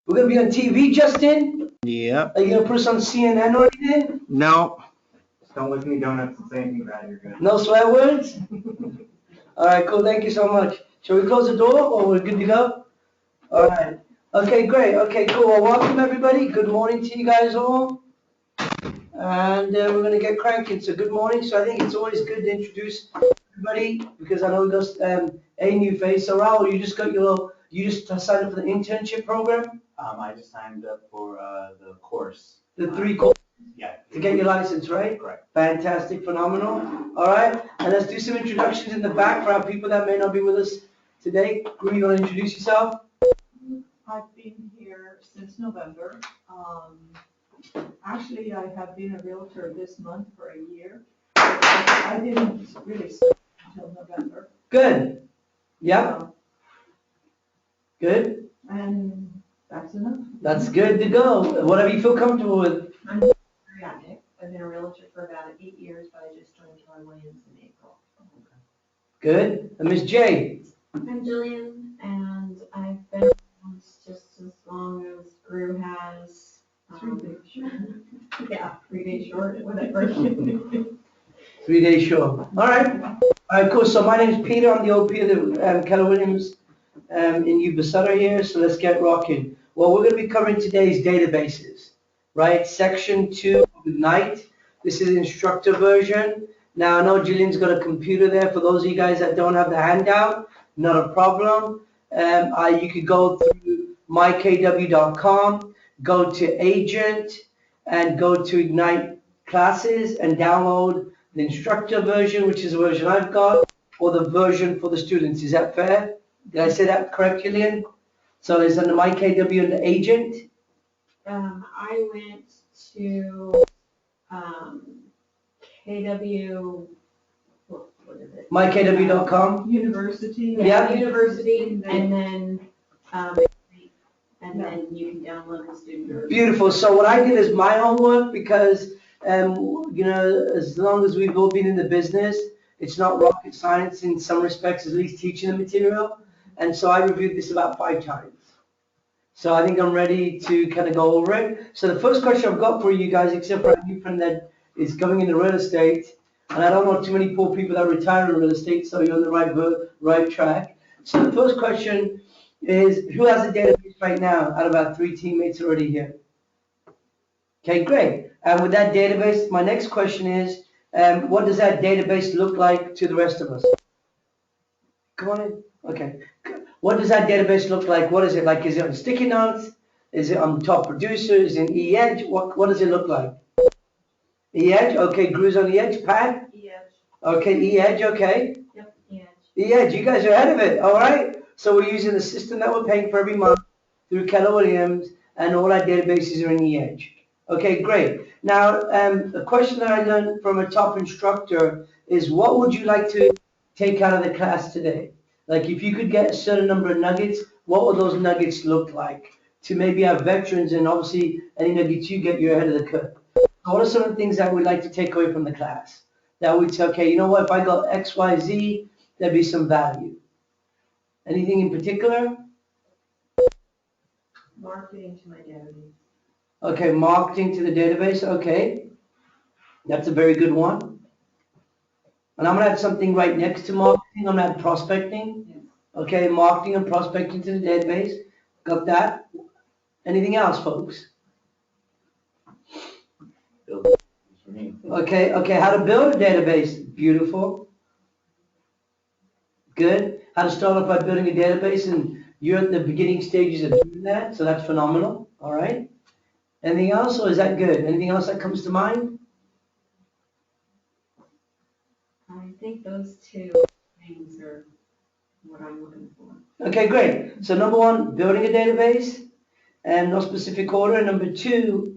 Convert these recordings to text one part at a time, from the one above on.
We're gonna be on TV, Justin? Yeah. Are you gonna put us on CNN or anything? No. Don't lick any donuts and say anything about it, you're good. No swear words? All right, cool. Thank you so much. Shall we close the door or we're good to go? All right. Okay, great. Okay, cool. Well, welcome everybody. Good morning to you guys all. And we're going to get cranking. So good morning. So I think it's always good to introduce everybody because I know we got a new face. So Raul, you just signed up for the internship program? I just signed up for the course. The 3 courses Yeah. to get your license, right? Correct. Fantastic, phenomenal. All right, and let's do some introductions in the back for our people that may not be with us today. Guru, you want to introduce yourself? I've been here since November. Actually, I have been a realtor this month for a year. I didn't really start until November. Good. Yeah, good. And that's enough. That's good to go. Whatever you feel comfortable with. I'm Marianic. I've been a realtor for about 8 years, but I just joined Keller Williams in April. Good. And Miss J? I'm Jillian, and I've been around just as long as Gru has. 3 days short. Yeah, 3 days short, whatever. 3 days sure. All right. All right, cool. So my name is Peter. I'm the OP of the Keller Williams in Yuba Sutter here. So let's get rocking. Well, we're going to be covering today's databases, right? Section 2 of Ignite. This is the instructor version. Now, I know Jillian's got a computer there. For those of you guys that don't have the handout, not a problem. You could go through mykw.com, go to Agent, and go to Ignite Classes and download the instructor version, which is the version I've got, or the version for the students. Is that fair? Did I say that correct, Jillian? So it's under MyKW and the Agent? I went to KW, what is it? MyKW.com? University. Yeah. University, and then you can download the student version. Beautiful. So what I did is my homework because, as long as we've all been in the business, it's not rocket science in some respects, at least teaching the material. And so I reviewed this about 5 times. So I think I'm ready to kind of go over it. So the first question I've got for you guys, except for a new friend that is going into real estate, and I don't know too many poor people that retire in real estate, so you're on the right track. So the first question is, who has a database right now out of our 3 teammates already here? Okay, great. And with that database, my next question is, what does that database look like to the rest of us? Come on in. Okay. What does that database look like? What is it like? Is it on sticky notes? Is it on top producers? Is it in E-Edge? What does it look like? E-Edge? Okay, Gru's on E-Edge. Pat? E-Edge. Okay, E-Edge, okay. Yep, E-Edge. E-Edge, you guys are ahead of it, all right? So we're using the system that we're paying for every month through Keller Williams, and all our databases are in E-Edge. Okay, great. Now, the question that I learned from a top instructor is, what would you like to take out of the class today? Like, if you could get a certain number of nuggets, what would those nuggets look like to maybe our veterans, and obviously any nuggets you get, you're ahead of the curve. So what are some of the things that we'd like to take away from the class? That we'd say, okay, you know what, if I got X, Y, Z, there'd be some value. Anything in particular? Marketing to my database. Okay, marketing to the database, okay. That's a very good one. And I'm gonna add something right next to marketing, I'm gonna add prospecting. Yes. Okay, marketing and prospecting to the database, got that. Anything else, folks? Build it for me. Okay, how to build a database, beautiful. Good, how to start off by building a database, and you're at the beginning stages of doing that, so that's phenomenal, all right. Anything else, or is that good? Anything else that comes to mind? I think those 2 things are what I'm looking for. Okay, great. So number 1, building a database, and no specific order. Number 2,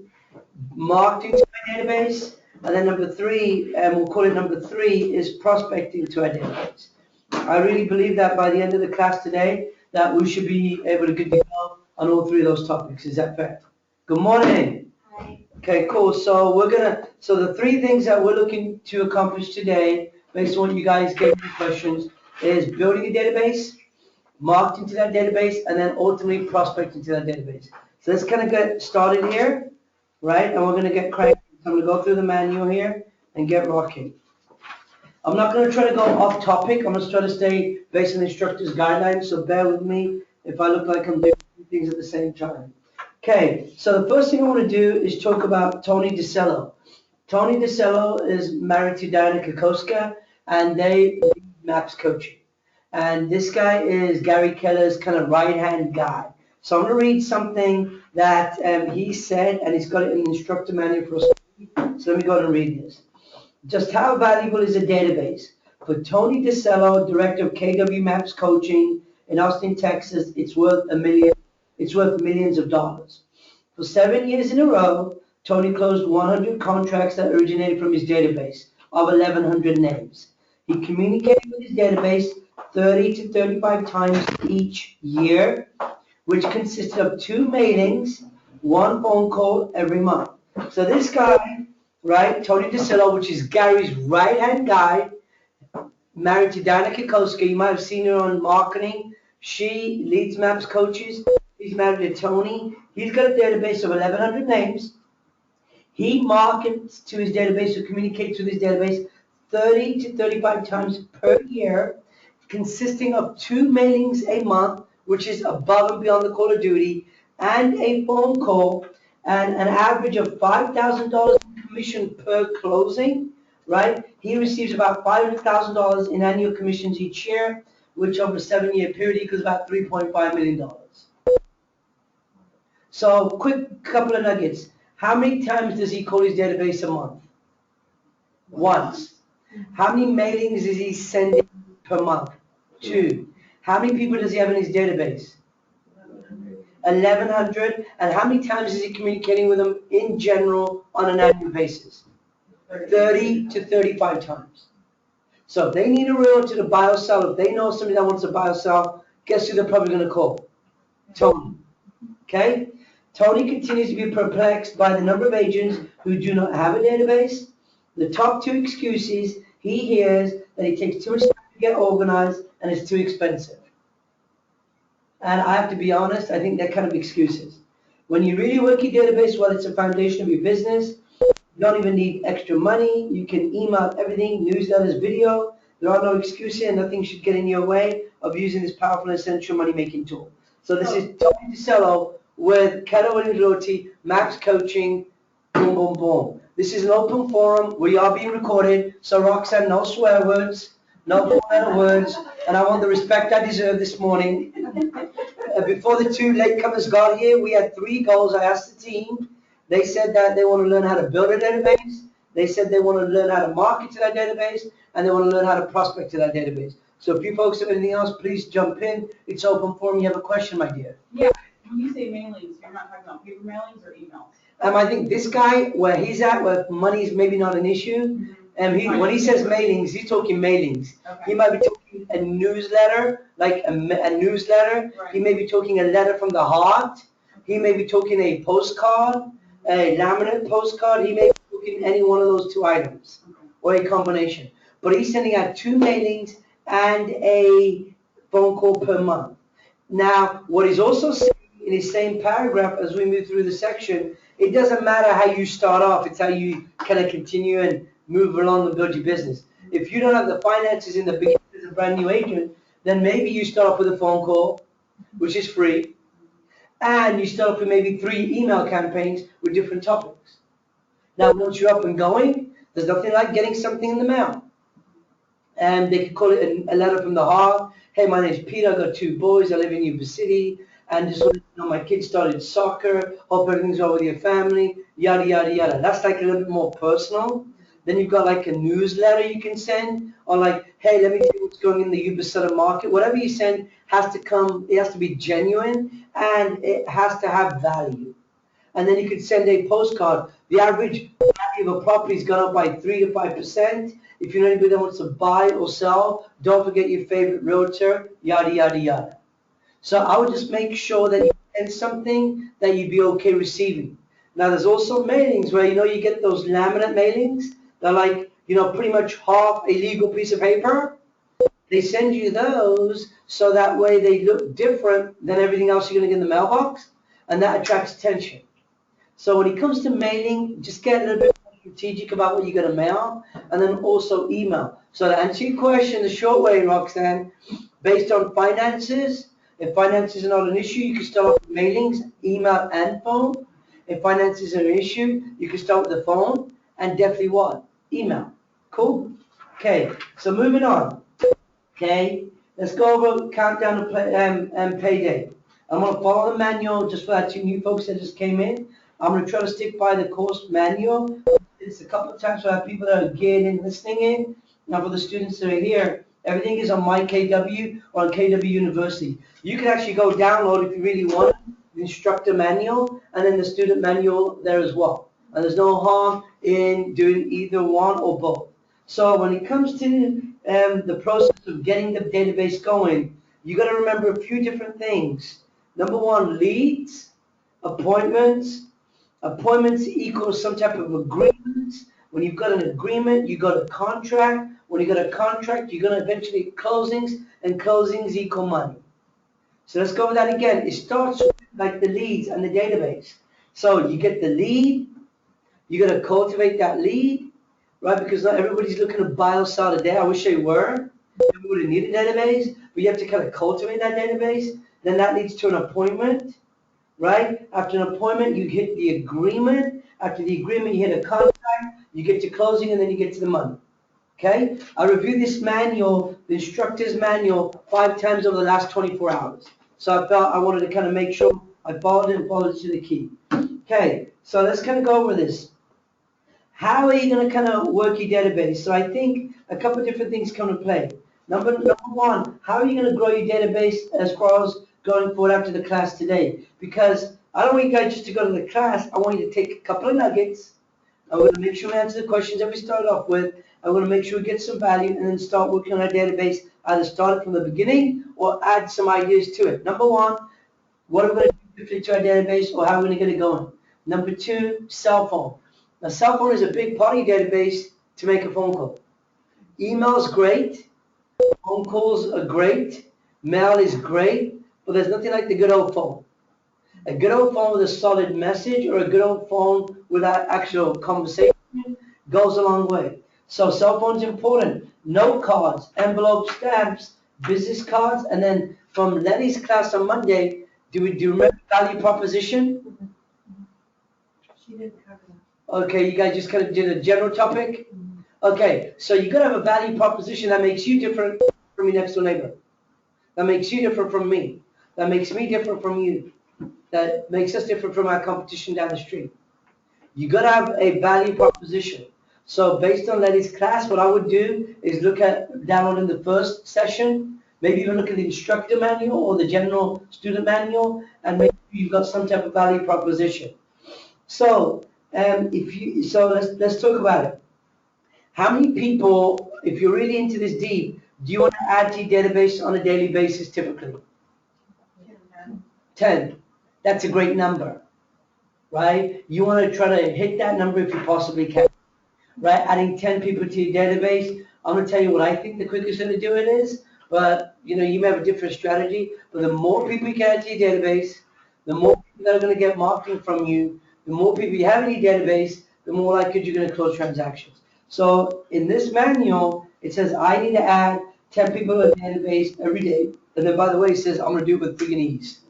marketing to my database. And then number 3, and we'll call it number 3, is prospecting to our database. I really believe that by the end of the class today, that we should be able to get to go on all 3 of those topics. Is that fair? Good morning. Hi. Okay, cool. So the 3 things that we're looking to accomplish today, based on what you guys gave me questions, is building a database, marketing to that database, and then ultimately prospecting to that database. So let's kind of get started here, right? And we're going to get cranking. So I'm going to go through the manual here and get rocking. I'm not going to try to go off topic. I'm going to try to stay based on the instructor's guidelines, so bear with me if I look like I'm doing things at the same time. Okay, so the first thing I want to do is talk about Tony DeCello. Tony DeCello is married to Diana Kokoska, and they lead MAPS coaching. And this guy is Gary Keller's kind of right-hand guy. So I'm going to read something that he said, and he's got it in the instructor manual for us. So let me go ahead and read this. Just how valuable is a database? For Tony DeCello, director of KW MAPS Coaching in Austin, Texas, it's worth millions of dollars. For 7 years in a row, Tony closed 100 contracts that originated from his database of 1,100 names. He communicated with his database 30 to 35 times each year, which consisted of 2 mailings, 1 phone call every month. So this guy, right, Tony DeCello, which is Gary's right-hand guy, married to Diana Kokoska. You might have seen her on marketing. She leads MAPS coaches. He's married to Tony. He's got a database of 1,100 names. He markets to his database or communicates with his database 30 to 35 times per year, consisting of 2 mailings a month, which is above and beyond the call of duty, and a phone call, and an average of $5,000 in commission per closing, right? He receives about $500,000 in annual commissions each year, which over a 7-year period equals about $3.5 million. So quick couple of nuggets. How many times does he call his database a month? Once. How many mailings is he sending per month? 2. How many people does he have in his database? 1,100. And how many times is he communicating with them in general on an annual basis? 30 to 35 times. So if they need a realtor to buy or sell, if they know somebody that wants to buy or sell, guess who they're probably going to call? Tony. Okay? Tony continues to be perplexed by the number of agents who do not have a database. The top 2 excuses he hears that it takes too much time to get organized and it's too expensive. And I have to be honest, I think they're kind of excuses. When you really work your database, well, it's a foundation of your business. You don't even need extra money. You can email everything, newsletters, video. There are no excuses and nothing should get in your way of using this powerful and essential money-making tool. So this is Tony DeCello with Keller Williams Realty, MAPS Coaching, boom, boom, boom. This is an open forum. We are being recorded. So Roxanne, no swear words, no four-letter words, and I want the respect I deserve this morning. Before the 2 latecomers got here, we had 3 goals. I asked the team. They said that they want to learn how to build a database. They said they want to learn how to market to that database, and they want to learn how to prospect to that database. So if you folks have anything else, please jump in. It's open forum. You have a question, my dear? Yeah, when you say mailings, you're not talking about paper mailings or emails? I think this guy, where he's at, where money is maybe not an issue, and when he says mailings, he's talking mailings. Okay. He might be talking a newsletter, like a newsletter. Right. He may be talking a letter from the heart. He may be talking a postcard, a laminate postcard. He may be talking any one of those 2 items, or a combination. But he's sending out 2 mailings and a phone call per month. Now, what he's also saying in his same paragraph as we move through the section, it doesn't matter how you start off, it's how you kind of continue and move along and build your business. If you don't have the finances in the beginning as a brand new agent, then maybe you start off with a phone call, which is free, and you start off with maybe 3 email campaigns with different topics. Now, once you're up and going, there's nothing like getting something in the mail. And they could call it a letter from the heart. Hey, my name's Peter. I've got 2 boys. I live in Yuba City. And just want to know my kids started soccer. Hope everything's all with your family. Yada, yada, yada. That's like a little bit more personal. Then you've got like a newsletter you can send. Or like, hey, let me tell you what's going in the Yuba City market. Whatever you send has to come, it has to be genuine. And it has to have value. And then you could send a postcard. The average value of a property has gone up by 3 to 5%. If you know anybody that wants to buy or sell, don't forget your favorite realtor, yada, yada, yada. So I would just make sure that you send something that you'd be okay receiving. Now, there's also mailings where, you get those laminate mailings. They're like, pretty much half a legal piece of paper. They send you those so that way they look different than everything else you're going to get in the mailbox. and that attracts attention. So when it comes to mailing, just get a little bit more strategic about what you're going to mail, and then also email. So to answer your question the short way, Roxanne, based on finances, if finances are not an issue, you can start off with mailings, email, and phone. If finances are an issue, you can start with the phone, and definitely what? Email. Cool? Okay, so moving on. Okay, let's go over countdown to payday. I'm going to follow the manual just for that two new folks that just came in. I'm going to try to stick by the course manual. It's a couple of times so I have people that are geared in listening in. Now for the students that are here, everything is on my KW or on KW University. You can actually go download if you really want the instructor manual and then the student manual there as well. And there's no harm in doing either one or both. So when it comes to the process of getting the database going, you got to remember a few different things. Number one, leads, appointments. Appointments equals some type of agreement. When you've got an agreement, you got a contract. When you got a contract, you're going to eventually get closings, and closings equal money. So let's go over that again. It starts with like the leads and the database. So you get the lead, you got to cultivate that lead, right? Because not everybody's looking to buy or sell today. I wish they were. Everybody need a database, but you have to kind of cultivate that database. Then that leads to an appointment, right? After an appointment, you hit the agreement. After the agreement, you hit a contract. You get to closing, and then you get to the money. Okay? I reviewed this manual, the instructor's manual, 5 times over the last 24 hours. So I felt I wanted to kind of make sure I followed it and followed it to the key. Okay, so let's kind of go over this. How are you going to kind of work your database? So I think a couple of different things come into play. Number one, how are you going to grow your database as far as going forward after the class today? Because I don't want you guys just to go to the class. I want you to take a couple of nuggets. I'm going to make sure we answer the questions that we started off with. I'm going to make sure we get some value and then start working on our database, either start it from the beginning or add some ideas to it. Number one, what are we going to do differently to our database, or how are we going to get it going? Number two, cell phone. Now, cell phone is a big part of your database to make a phone call. Email is great. Phone calls are great. Mail is great. But there's nothing like the good old phone. A good old phone with a solid message or a good old phone with that actual conversation goes a long way. So cell phone's important. Note cards, envelopes, stamps, business cards, and then from Letty's class on Monday, do you remember value proposition? She didn't cover that. Okay, you guys just kind of did a general topic? Okay, so you got to have a value proposition that makes you different from your next door neighbor. That makes you different from me. That makes me different from you. That makes us different from our competition down the street. You got to have a value proposition. So based on Letty's class, what I would do is look at downloading the first session, maybe even look at the instructor manual or the general student manual, and make sure you've got some type of value proposition. So let's talk about it. How many people, if you're really into this deep, do you want to add to your database on a daily basis typically? 10. That's a great number, right? You want to try to hit that number if you possibly can, right? Adding 10 people to your database. I'm going to tell you what I think the quickest way to do it is, but you may have a different strategy. But the more people you can add to your database, the more people that are going to get marketing from you, the more people you have in your database, the more likely you're going to close transactions. So in this manual, it says I need to add 10 people to the database every day. And then, by the way, it says I'm going to do it with friggin' ease.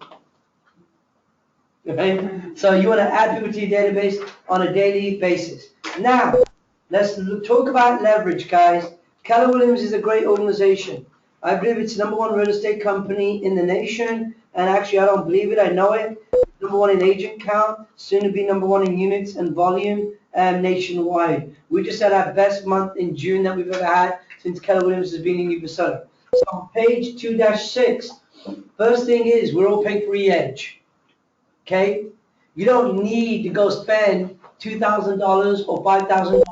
Okay? So you want to add people to your database on a daily basis. Now, let's talk about leverage, guys. Keller Williams is a great organization. I believe it's the #1 real estate company in the nation. And actually, I don't believe it. I know it. #1 in agent count, soon to be #1 in units and volume nationwide. We just had our best month in June that we've ever had since Keller Williams has been in New Basota. So on page 2-6, first thing is we're all paying for e-edge. Okay? You don't need to go spend $2,000 or $5,000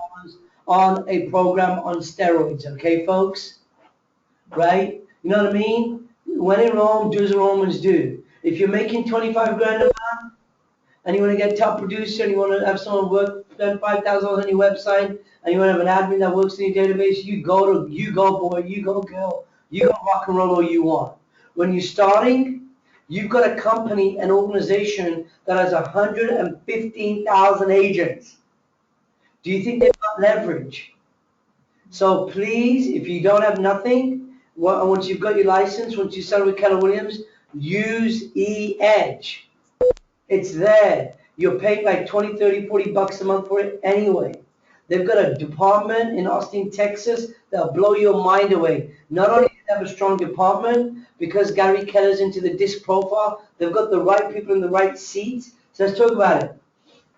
on a program on steroids, okay, folks? Right? You know what I mean? When in Rome, do as the Romans do. If you're making 25 grand a month and you want to get top producer and you want to have someone spend $5,000 on your website and you want to have an admin that works in your database, you go boy, you go girl, you go rock and roll all you want. When you're starting, You've got a company, an organization that has 115,000 agents. Do you think they've got leverage? So please, if you don't have nothing, once you've got your license, once you start with Keller Williams, use E-Edge. It's there. You're paid like 20, 30, 40 bucks a month for it anyway. They've got a department in Austin, Texas that'll blow your mind away. Not only do they have a strong department, because Gary Keller's into the disc profile, they've got the right people in the right seats. So let's talk about it.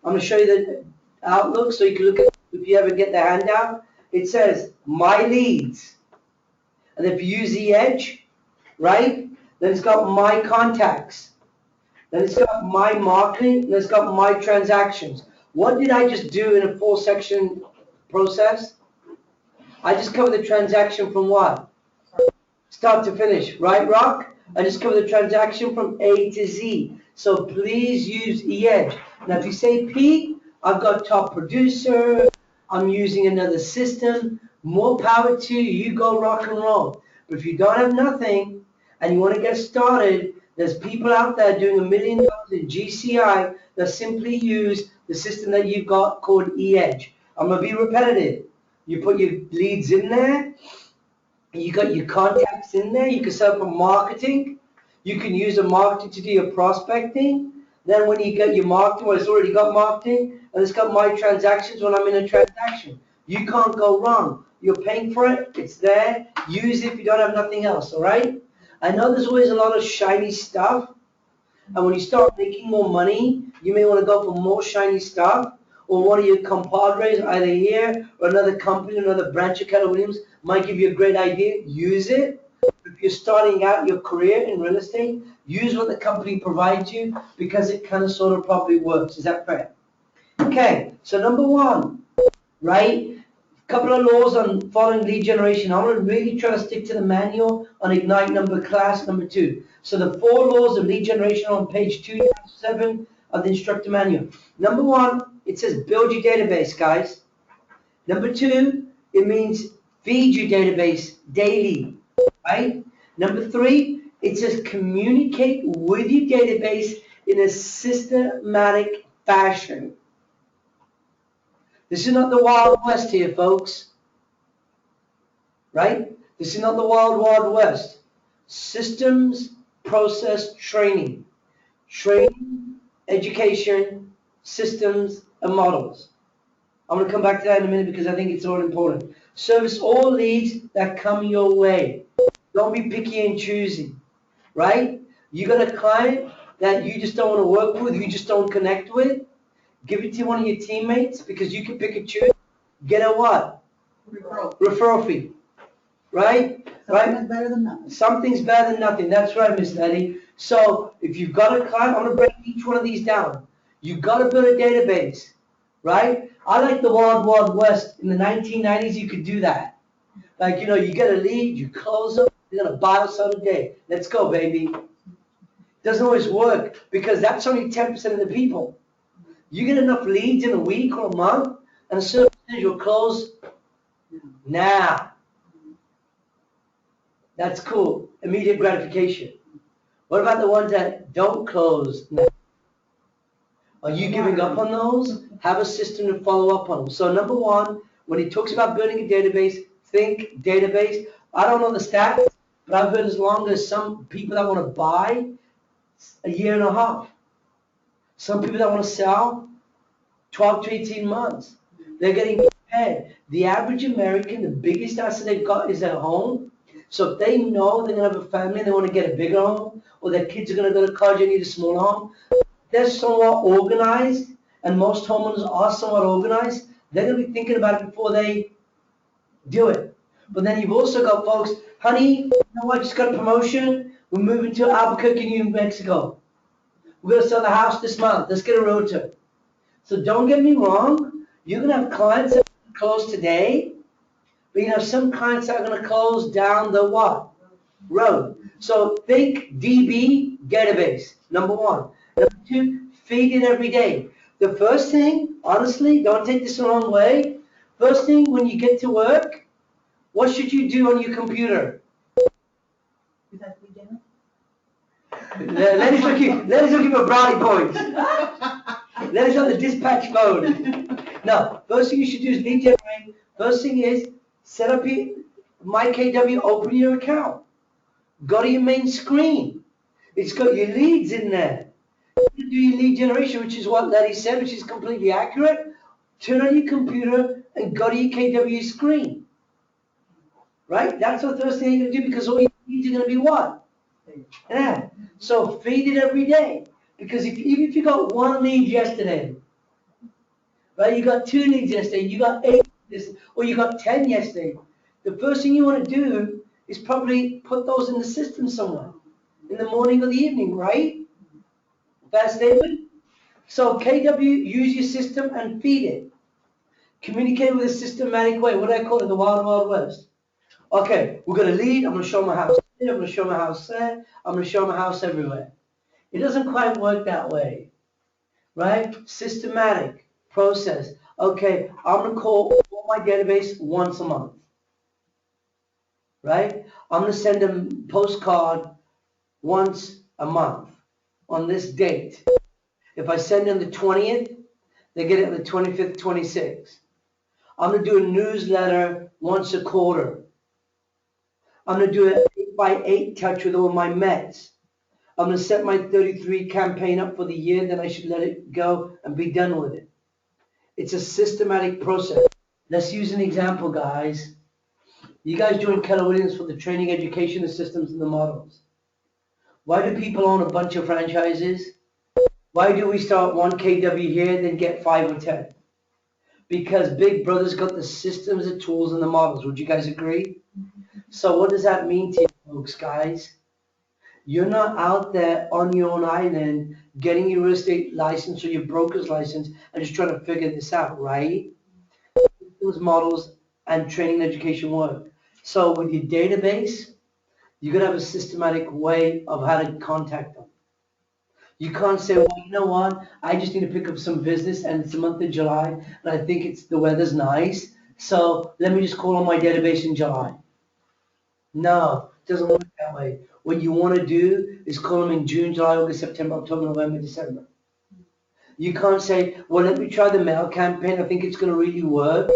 I'm going to show you the Outlook so you can look at, if you ever get the handout, it says My Leads. And if you use the Edge, right, then it's got My Contacts. Then it's got My Marketing, and it's got My Transactions. What did I just do in a 4-section process? I just covered the transaction from what? Start to finish, right, Rock? I just covered the transaction from A to Z. So please use E-Edge. Now, if you say, Pete, I've got top producer, I'm using another system, more power to you, you go rock and roll. But if you don't have nothing and you want to get started, there's people out there doing $1 million in GCI that simply use the system that you've got called E-Edge. I'm going to be repetitive. You put your leads in there, you got your contacts in there, you can set up a marketing, you can use a marketing to do your prospecting. Then when you get your marketing, well, it's already got marketing, and it's got My Transactions when I'm in a transaction. You can't go wrong. You're paying for it, it's there, use it if you don't have nothing else, all right? I know there's always a lot of shiny stuff, and when you start making more money, you may want to go for more shiny stuff, or one of your compadres, either here or another company, another branch of Keller Williams, might give you a great idea. Use it. If you're starting out your career in real estate, use what the company provides you because it kind of sort of probably works. Is that fair? Okay, so number one, right? Couple of laws on following lead generation. I'm going to really try to stick to the manual on Ignite class number 2. So the 4 laws of lead generation on page 2-7 of the instructor manual. Number 1, it says build your database, guys. Number 2, it means feed your database daily, right? Number 3, it says communicate with your database in a systematic fashion. This is not the Wild West here, folks. Right? This is not the Wild, Wild West. Systems, process, training. Training, education, systems, and models. I'm going to come back to that in a minute because I think it's all important. Service all leads that come your way. Don't be picky and choosy. Right? You got a client that you just don't want to work with, you just don't connect with. Give it to one of your teammates because you can pick and choose. Get a what? Referral fee. Right? Something's better than nothing. Something's better than nothing. That's right, Miss Letty. So if you've got a client, I'm going to break each one of these down. You've got to build a database. Right? I like the Wild Wild West. In the 1990s, you could do that. Like, you get a lead, you close them, you're going to buy us on a day. Let's go, baby. Doesn't always work because that's only 10% of the people. You get enough leads in a week or a month, and a certain percentage will close now. That's cool. Immediate gratification. What about the ones that don't close now? Are you giving up on those? Have a system to follow up on them. So number 1, when he talks about building a database, think database. I don't know the stats, but I've heard as long as some people that want to buy, a year and a half. Some people that want to sell, 12 to 18 months. They're getting prepared. The average American, the biggest asset they've got is their home. So if they know they're going to have a family and they want to get a bigger home, or their kids are going to go to college and need a smaller home, they're somewhat organized, and most homeowners are somewhat organized. They're going to be thinking about it before they do it. But then you've also got folks, honey, you know what, I just got a promotion. We're moving to Albuquerque, New Mexico. We're going to sell the house this month. Let's get a realtor. So don't get me wrong. You're going to have clients that close today, but you have some clients that are going to close down the what? Road. So think DB database, number 1. Number 2, feed it every day. The first thing, honestly, don't take this the wrong way. First thing when you get to work, what should you do on your computer? Lenny's looking for brownie points. Lenny's on the dispatch phone. No, first thing you should do is lead generate. First thing is set up your MyKW, open your account. Go to your main screen. It's got your leads in there. You do your lead generation, which is what Lenny said, which is completely accurate. Turn on your computer and go to your KW screen. Right? That's the first thing you're going to do, because all your leads are going to be what? Yeah. So feed it every day. Because even if you got one lead yesterday, right, you got 2 leads yesterday, you got 8 or you got 10 yesterday, the first thing you want to do is probably put those in the system somewhere, in the morning or the evening, right? Fair statement? So KW, use your system and feed it. Communicate with a systematic way. What do I call it? The Wild Wild West. Okay, we're going to lead. I'm going to show my house here. I'm going to show my house there. I'm going to show my house everywhere. It doesn't quite work that way, right? Systematic process. Okay, I'm going to call my database once a month, right? I'm going to send them postcard once a month on this date. If I send them the 20th, they get it on the 25th, 26th. I'm going to do a newsletter once a quarter. I'm going to do an 8x8 touch with all my Mets. I'm going to set my 33 campaign up for the year, then I should let it go and be done with it. It's a systematic process. Let's use an example, guys. You guys joined Keller Williams for the training, education, the systems, and the models. Why do people own a bunch of franchises? Why do we start 1 KW here, then get 5 or 10? Because Big Brother's got the systems, the tools, and the models. Would you guys agree? So what does that mean to you folks, guys? You're not out there on your own island getting your real estate license or your broker's license and just trying to figure this out, right? Those models and training education work. So with your database, you're going to have a systematic way of how to contact them. You can't say, well, you know what? I just need to pick up some business and it's the month of July and I think the weather's nice. So let me just call on my database in July. No, it doesn't work that way. What you want to do is call them in June, July, August, September, October, November, December. You can't say, well, let me try the mail campaign. I think it's going to really work.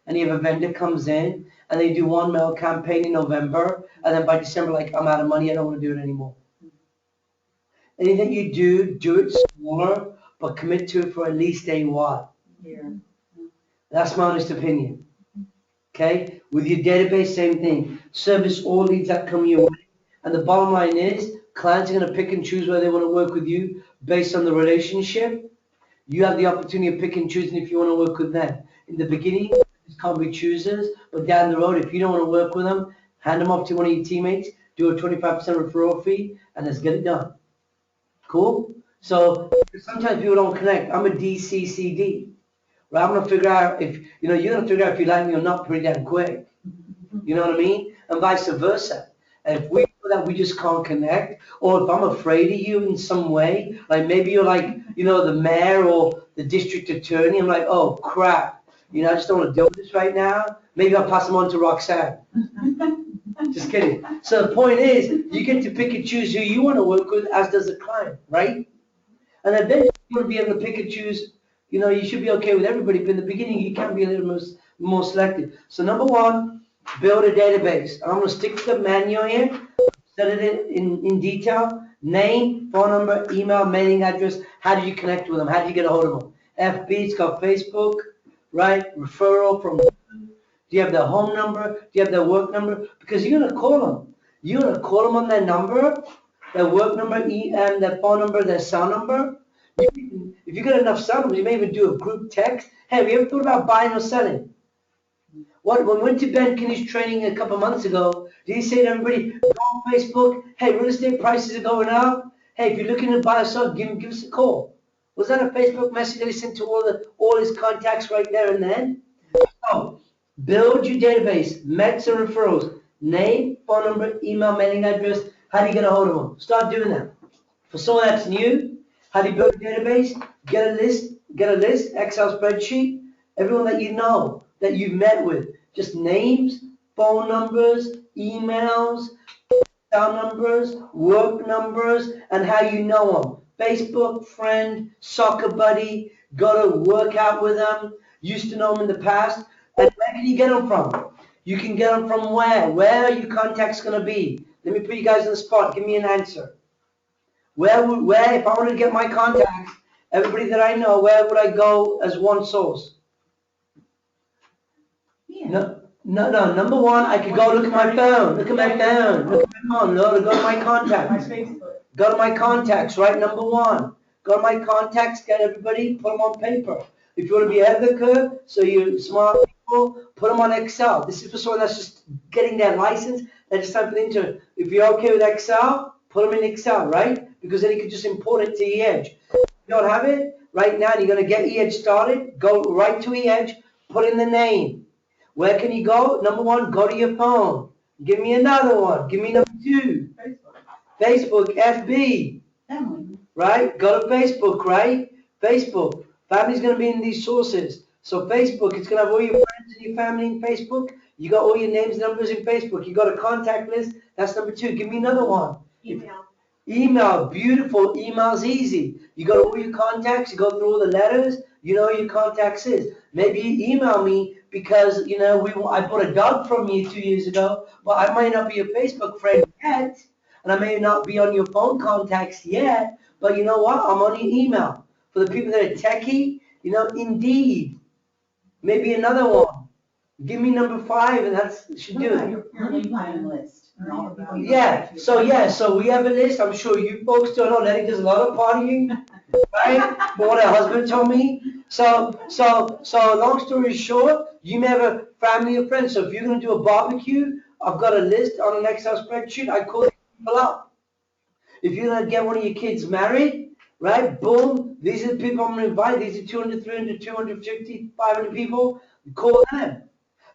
And you have a vendor comes in and they do one mail campaign in November. And then by December, like, I'm out of money. I don't want to do it anymore. Anything you do it smaller, but commit to it for at least a what? Here. That's my honest opinion. Okay? With your database, same thing. Service all leads that come your way. And the bottom line is, clients are going to pick and choose where they want to work with you based on the relationship. You have the opportunity of picking and choosing if you want to work with them. In the beginning, it's can't be choosers, but down the road, if you don't want to work with them, hand them off to one of your teammates, do a 25% referral fee, and let's get it done. Cool? So sometimes people don't connect. I'm a DCCD. Right? I'm going to figure out if, you're going to figure out if you like me or not pretty damn quick. You know what I mean? And vice versa. And if we feel that we just can't connect, or if I'm afraid of you in some way, like maybe you're like, the mayor or the district attorney, I'm like, oh crap, I just don't want to deal with this right now. Maybe I'll pass them on to Roxanne. Just kidding. So the point is, you get to pick and choose who you want to work with, as does the client, right? And eventually you want to be able to pick and choose, you should be okay with everybody, but in the beginning you can be a little more selective. So number one, build a database. I'm going to stick to the manual here, set it in detail. Name, phone number, email, mailing address. How did you connect with them? How did you get a hold of them? FB, it's got Facebook, right? Referral from... Do you have their home number? Do you have their work number? Because you're going to call them. You're going to call them on their number, their work number, and their phone number, their cell number. If you get enough cell numbers, you may even do a group text. Hey, have you ever thought about buying or selling? When we went to Ben Kinney's training a couple months ago, did he say to everybody, go on Facebook, hey, real estate prices are going up. Hey, if you're looking to buy or sell, give us a call. Was that a Facebook message that he sent to all his contacts right there and then? So, build your database, Mets and referrals, name, phone number, email, mailing address. How do you get a hold of them? Start doing that. For someone that's new, how do you build a database? Get a list, Excel spreadsheet, everyone that you know, that you've met with. Just names, phone numbers, emails, cell numbers, work numbers, and how you know them. Facebook friend, soccer buddy, go to work out with them, used to know them in the past. And where can you get them from? You can get them from where? Where are your contacts going to be? Let me put you guys on the spot. Give me an answer. Where, if I wanted to get my contacts, everybody that I know, where would I go as one source? No, number one, I could go look at my phone, look at my phone, go to my My contacts. Facebook. Go to my contacts, right? Number one, go to my contacts, get everybody, put them on paper. If you want to be ahead of the curve, so you're smart people, put them on Excel. This is for someone that's just getting their license, they're just typing into, if you're okay with Excel, put them in Excel, right? Because then you can just import it to eEdge. If you don't have it, right now, you're going to get eEdge started, go right to eEdge, put in the name. Where can you go? Number one, go to your phone. Give me another one. Give me number two. Facebook. Facebook, FB, Emily. right? Go to Facebook, right? Facebook. Family's going to be in these sources. So Facebook, it's going to have all your friends and your family in Facebook. You got all your names and numbers in Facebook. You got a contact list. That's number two. Give me another one. Email. Email, beautiful. Email's easy. You got all your contacts. You go through all the letters. You know who your contacts is. Maybe you email me because, you know, I bought a dog from you 2 years ago, but I might not be a Facebook friend yet. And I may not be on your phone contacts yet, but you know what? I'm on your email. For the people that are techie, you know, Indeed. Maybe another one. Give me number 5 and that should do it. Your LinkedIn list. And all the people you Yeah, contact. so we have a list. I'm sure you folks don't know. Letty does a lot of partying, right? But what her husband told me. So long story short, you may have a family or friends. So if you're going to do a barbecue, I've got a list on an Excel spreadsheet. I call people up. If you're going to get one of your kids married, right? Boom. These are the people I'm going to invite. These are 200, 300, 250, 500 people. Call them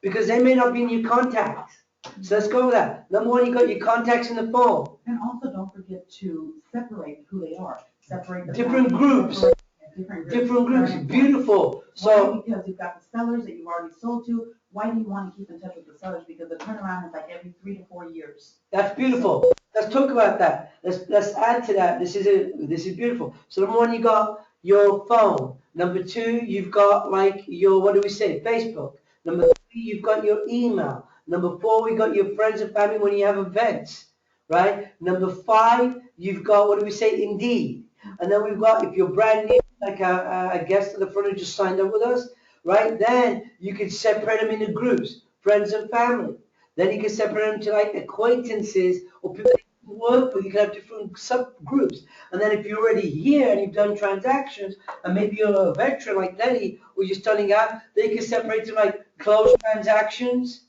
because they may not be in your contacts. So let's go with that. Number one, you got your contacts in the phone. And also don't forget to separate who they are. Separate the Different family, groups. separate Different groups. Very important. Beautiful. So Why? Because you've got the sellers that you've already sold to. Why do you want to keep in touch with the sellers? Because the turnaround is like every 3 to 4 years. that's beautiful. Let's talk about that. Let's add to that. This is beautiful. So number one, you got your phone. Number two, you've got like your, what do we say, Facebook. Number three, you've got your email. Number four, we got your friends and family when you have events, right? Number five, you've got, what do we say, Indeed. And then we've got, if you're brand new, like a guest at the front who just signed up with us, right? Then you can separate them into groups, friends and family. Then you can separate them to like acquaintances or people that you work with. You can have different subgroups. And then if you're already here and you've done transactions, and maybe you're a veteran like Letty, or you're starting out, then you can separate to like closed transactions,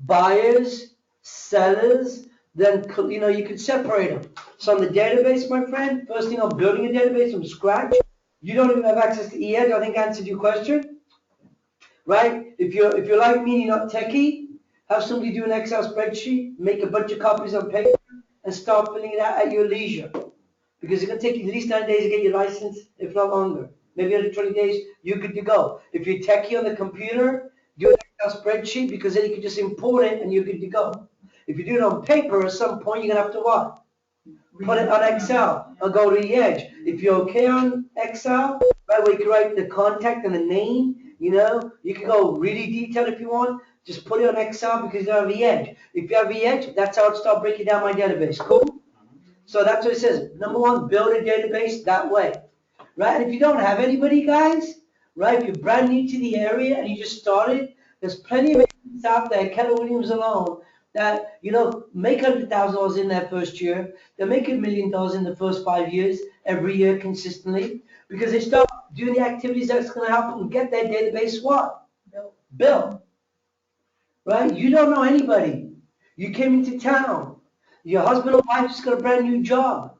buyers, sellers, then, you know, you can separate them. So on the database, my friend, first thing, I'm building a database from scratch. You don't even have access to eEdge. I think I answered your question, right? If you're like me, you're not techie, have somebody do an Excel spreadsheet, make a bunch of copies on paper, and start filling it out at your leisure. Because it's going to take you at least 9 days to get your license, if not longer. Maybe under 20 days, you're good to go. If you're techie on the computer, do an Excel spreadsheet, because then you can just import it and you're good to go. If you do it on paper, at some point, you're going to have to what? Put it on Excel or go to eEdge. If you're okay on Excel, right, where you can write the contact and the name, you know, you can go really detailed if you want. Just put it on Excel because you don't have eEdge. If you have eEdge, that's how I'd start breaking down my database. Cool? So that's what it says. Number one, build a database that way. Right? And if you don't have anybody, guys, right, if you're brand new to the area and you just started, there's plenty of agents out there, Keller Williams alone, that, you know, make $100,000 in their first year. They make $1 million in the first 5 years, every year consistently, because they start doing the activities that's going to help them get their database what? Built. Right? You don't know anybody. You came into town. Your husband or wife just got a brand new job.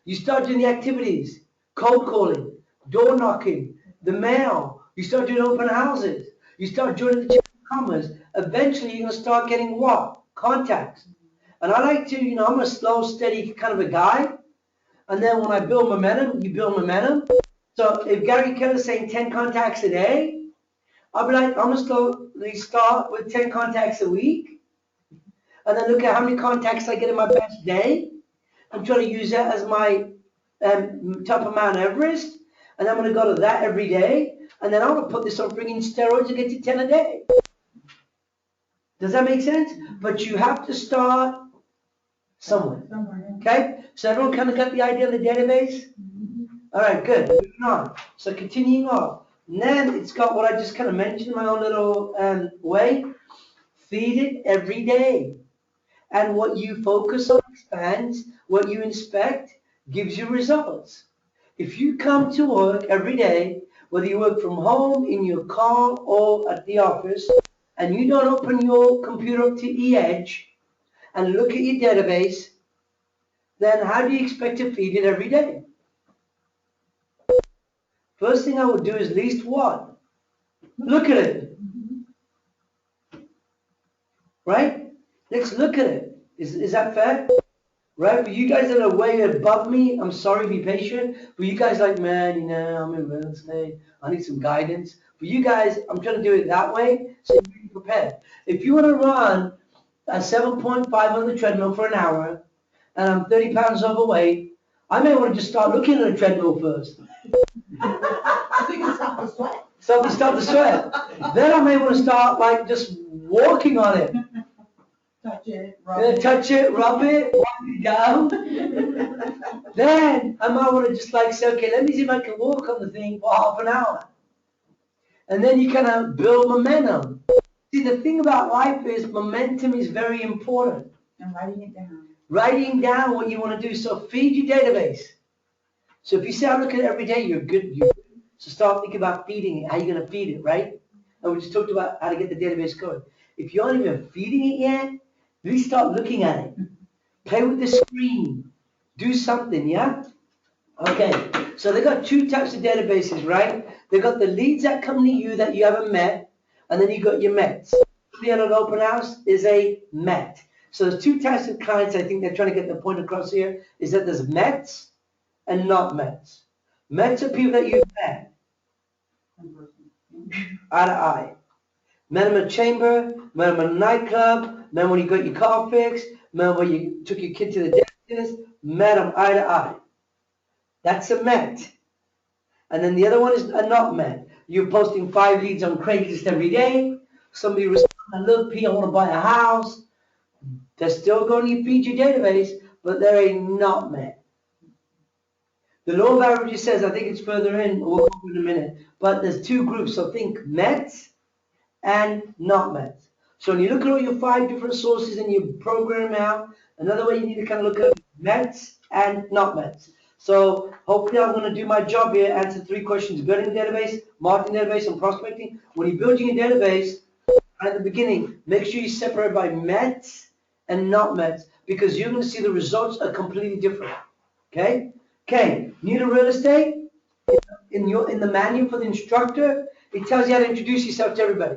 You start doing the activities, cold calling, door knocking, the mail. You start doing open houses. You start joining the Chamber of Commerce. Eventually, you're going to start getting what? Contacts. And I like to, you know, I'm a slow, steady kind of a guy. And then when I build momentum, you build momentum. So if Gary Keller's saying 10 contacts a day, I'll be like, I'm going to slowly start with 10 contacts a week. and then look at how many contacts I get in my best day. I'm trying to use that as my top of Mount Everest, and I'm going to go to that every day, and then I'm going to put this on freaking steroids and get to 10 a day. Does that make sense? But you have to start somewhere. Okay? So everyone kind of got the idea of the database? All right, good. Moving on. So continuing on. And then it's got what I just kind of mentioned in my own little way. Feed it every day. And what you focus on expands. What you inspect gives you results. If you come to work every day, whether you work from home, in your car, or at the office, and you don't open your computer up to eEdge and look at your database, then how do you expect to feed it every day? First thing I would do is at least what? Look at it. Right? Let's look at it. Is that fair? Right? For you guys that are way above me, I'm sorry, be patient. For you guys like, man, you know, I'm in real estate. I need some guidance. For you guys, I'm trying to do it that way so you're prepared. If you want to run a 7.5 on the treadmill for an hour and I'm 30 pounds overweight, I may want to just start looking at a treadmill first. I think it's stop the sweat. Stop the sweat. Then I may want to start like just walking on it. Touch it, rub it. Touch it, rub it, wipe it down. Then I might want to just like say, okay, let me see if I can walk on the thing for half an hour. And then you kind of build momentum. See, the thing about life is momentum is very important. And writing it down. Writing down what you want to do. So feed your database. So if you say, I look at it every day, you're good. So start thinking about feeding it, how you're going to feed it, right? And we just talked about how to get the database going. If you aren't even feeding it yet, at least start looking at it. Play with the screen. Do something, yeah? Okay, so they got two types of databases, right? They got the leads that come to you that you haven't met, and then you got your Mets. The other open house is a Met. So there's two types of clients I think they're trying to get the point across here, is that there's Mets and not Mets. Mets are people that you've met. Eye to eye. Met them at chamber, met them at a nightclub, met them when you got your car fixed, met them when you took your kid to the dentist, met them eye to eye. That's a Met. And then the other one is a not Met. You're posting 5 leads on Craigslist every day. Somebody responds, look, P, I want to buy a house. They're still going to feed your database, but they're a not Met. The law of averages says, I think it's further in, we'll go over in a minute, but there's two groups. So think Mets and not Mets. So when you look at all your 5 different sources and you program them out, another way you need to kind of look at Mets and not Mets. So hopefully I'm going to do my job here, answer 3 questions: building a database, marketing database, and prospecting. When you're building a database, at the beginning, make sure you separate by Mets and not Mets, because you're going to see the results are completely different. Okay? Okay, new to real estate, in the manual for the instructor, it tells you how to introduce yourself to everybody.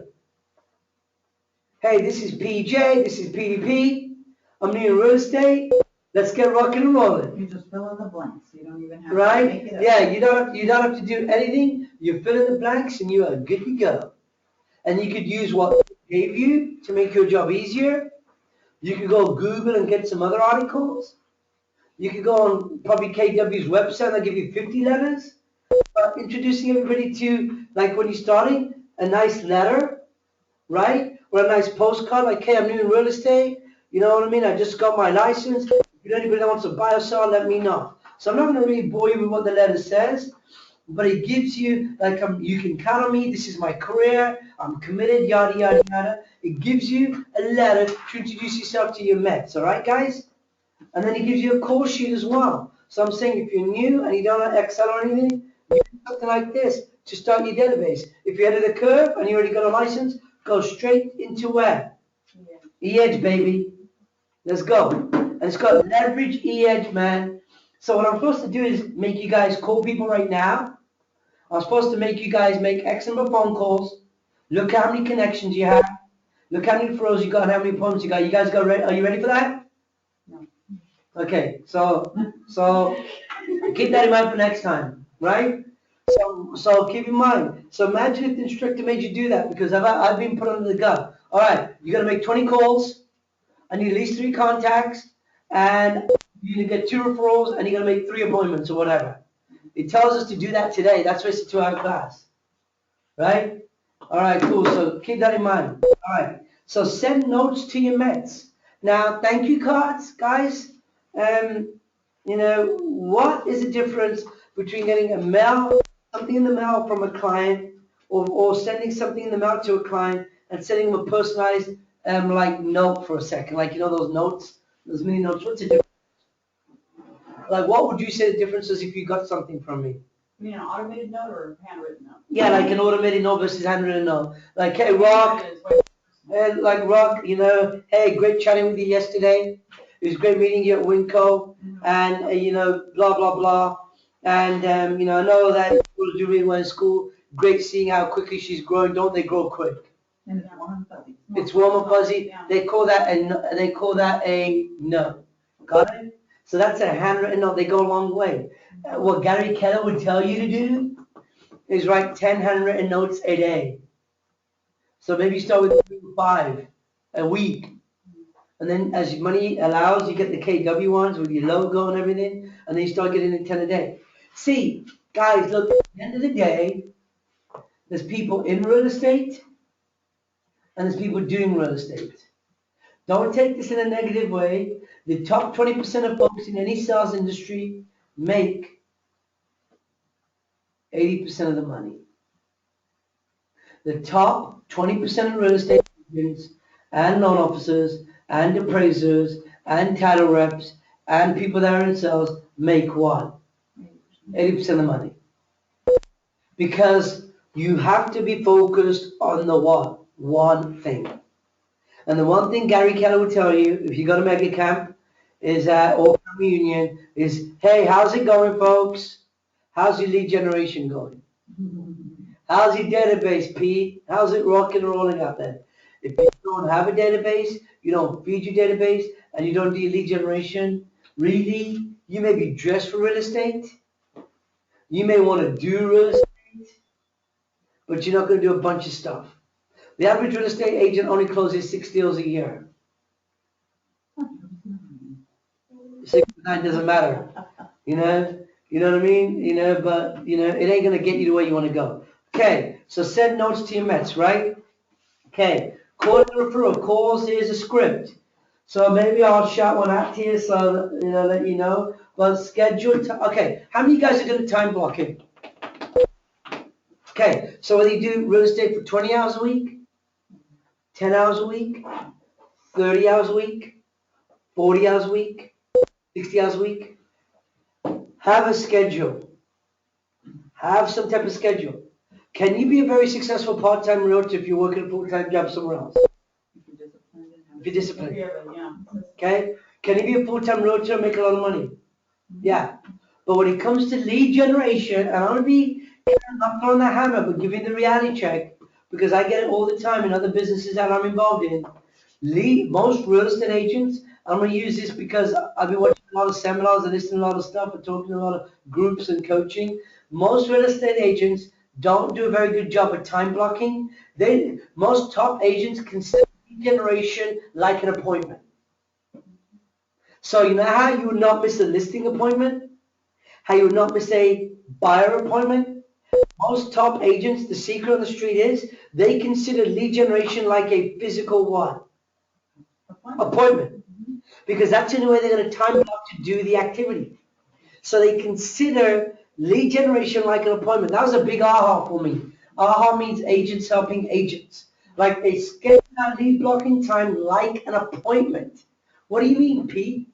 Hey, this is PJ, this is PDP, I'm new to real estate, let's get rocking and rolling. You just fill in the blanks, you don't even have to Right? make it up. Yeah, you don't have to do anything, you fill in the blanks and you are good to go. And you could use what they gave you to make your job easier. You could go Google and get some other articles. You could go on probably KW's website, they'll give you 50 letters. Introducing everybody to, like when you're starting, a nice letter, right? Or a nice postcard, like, hey, I'm new in real estate. You know what I mean? I just got my license. If you know anybody that wants to buy or sell, let me know. So I'm not going to really bore you with what the letter says, but it gives you, like, you can count on me. This is my career. I'm committed, yada, yada, yada. It gives you a letter to introduce yourself to your Mets, all right, guys? And then it gives you a call sheet as well. So I'm saying if you're new and you don't have Excel or anything, you do something like this to start your database. If you're ahead of the curve and you already got a license, go straight into where? eEdge, baby. Let's go. And it's got leverage eEdge, man. So what I'm supposed to do is make you guys call people right now. I'm supposed to make you guys make X number of phone calls. Look how many connections you have. Look how many referrals you got and how many appointments you got. You guys ready? Are you ready for that? Okay, so keep that in mind for next time, right? So keep in mind. So imagine if the instructor made you do that, because I've been put under the gun. All right, you got to make 20 calls. I need at least 3 contacts, and you get 2 referrals, and you're gonna make 3 appointments or whatever. It tells us to do that today. That's why it's a 2-hour class, right? All right, cool. So keep that in mind. All right. So send notes to your Mets. Now, thank you cards, guys. What is the difference between getting something in the mail from a client, or sending something in the mail to a client and sending them a personalized, like note for a second, like, those notes, those mini notes. What's the difference? Like, what would you say the difference is if you got something from me? You mean an automated note or a handwritten note? Yeah, like an automated note versus handwritten note. Like, hey, Rock, and like Rock, hey, great chatting with you yesterday. It was great meeting you at Winco, and blah blah blah. And I know that you do really well in school. Great seeing how quickly she's growing. Don't they grow quick? And it's warm and fuzzy. It's warm and fuzzy. Yeah. They call that a note. Got it? So that's a handwritten note. They go a long way. What Gary Keller would tell you to do is write 10 handwritten notes a day. So maybe you start with 5 a week. And then as money allows, you get the KW ones with your logo and everything. And then you start getting 10 a day. See, guys, look, at the end of the day, there's people in real estate and there's people doing real estate. Don't take this in a negative way. The top 20% of folks in any sales industry make 80% of the money. The top 20% of real estate agents and loan officers and appraisers and title reps and people that are in sales make what? 80% of the money. Because you have to be focused on the what? One thing. And the one thing Gary Keller will tell you, if you go to Mega Camp, is or family union, is, hey, how's it going, folks? How's your lead generation going? How's your database, Pete? How's it rocking and rolling out there? If you don't have a database, you don't feed your database, and you don't do your lead generation, really, you may be dressed for real estate. You may want to do real estate, but you're not going to do a bunch of stuff. The average real estate agent only closes 6 deals a year. 6 to 9 doesn't matter. You know what I mean? But it ain't gonna get you to where you want to go. Okay, so send notes to your Mets, right? Okay, call and referral. Calls, here's a script. So maybe I'll shout one out to you, so let you know. But schedule okay, how many guys are gonna time block it? Okay, so whether you do real estate for 20 hours a week, 10 hours a week, 30 hours a week, 40 hours a week, 60 hours a week, have a schedule. Have some type of schedule. Can you be a very successful part-time realtor if you're working a full-time job somewhere else? If you're disciplined. Yeah. Okay? Can you be a full-time realtor and make a lot of money? Yeah. But when it comes to lead generation, and I'm going to be not throwing the hammer, but giving the reality check, because I get it all the time in other businesses that I'm involved in. Most real estate agents, I'm going to use this because I've been watching a lot of seminars and listening to a lot of stuff and talking to a lot of groups and coaching. Most real estate agents don't do a very good job at time blocking. Most top agents consider lead generation like an appointment. So you know how you would not miss a listing appointment? How you would not miss a buyer appointment? Most top agents, the secret on the street is, they consider lead generation like a physical what? Appointment. Because that's the only way they're going to time block to do the activity. So they consider lead generation like an appointment. That was a big aha for me. Aha means agents helping agents. Like they schedule out lead blocking time like an appointment. What do you mean, Pete?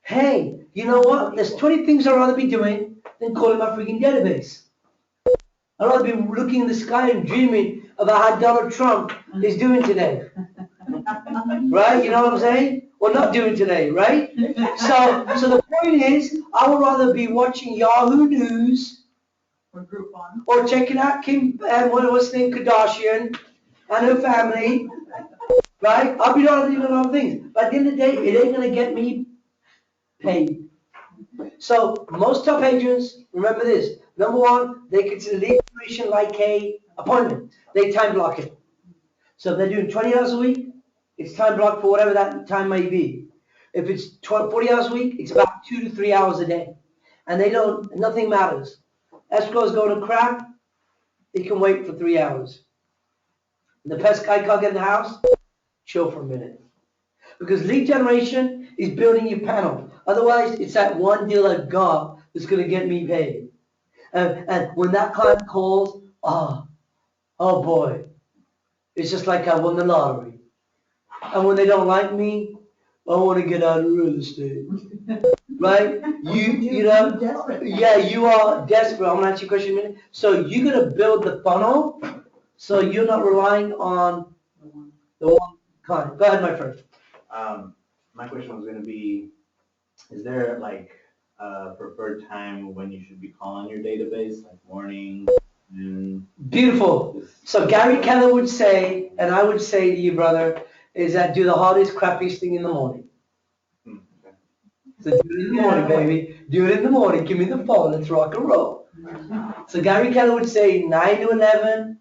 Hey, you know what? There's 20 things I'd rather be doing than calling my freaking database. I'd rather be looking in the sky and dreaming about how Donald Trump is doing today. Right? You know what I'm saying? Or not doing today, right? So the point is, I would rather be watching Yahoo News Or Groupon. or checking out Kim, what's her name, Kardashian and her family, right? I'll be doing a lot of things. But at the end of the day, it ain't going to get me paid. So most top agents, remember this. Number one, they consider lead generation like a appointment. They time block it. So if they're doing 20 hours a week, It's time blocked for whatever that time may be. If it's 40 hours a week, it's about 2 to 3 hours a day. And nothing matters. Escrow's going to crap, it can wait for 3 hours. The pest guy can't get in the house, chill for a minute. Because lead generation is building your panel. Otherwise, it's that one deal I've got that's going to get me paid. And when that client calls, oh boy, it's just like I won the lottery. And when they don't like me, I want to get out of real estate. Right? You know, Desperate. yeah, you are desperate. I'm going to ask you a question in a minute. So you're going to build the funnel so you're not relying on the one client. Go ahead, my friend. My question was gonna be, is there like a preferred time when you should be calling your database, like morning, noon? Beautiful. So Gary Keller would say, and I would say to you, brother, is that do the hardest, crappiest thing in the morning. Okay. So do it in the morning, baby. Do it in the morning. Give me the phone. Let's rock and roll. So Gary Keller would say 9 to 11,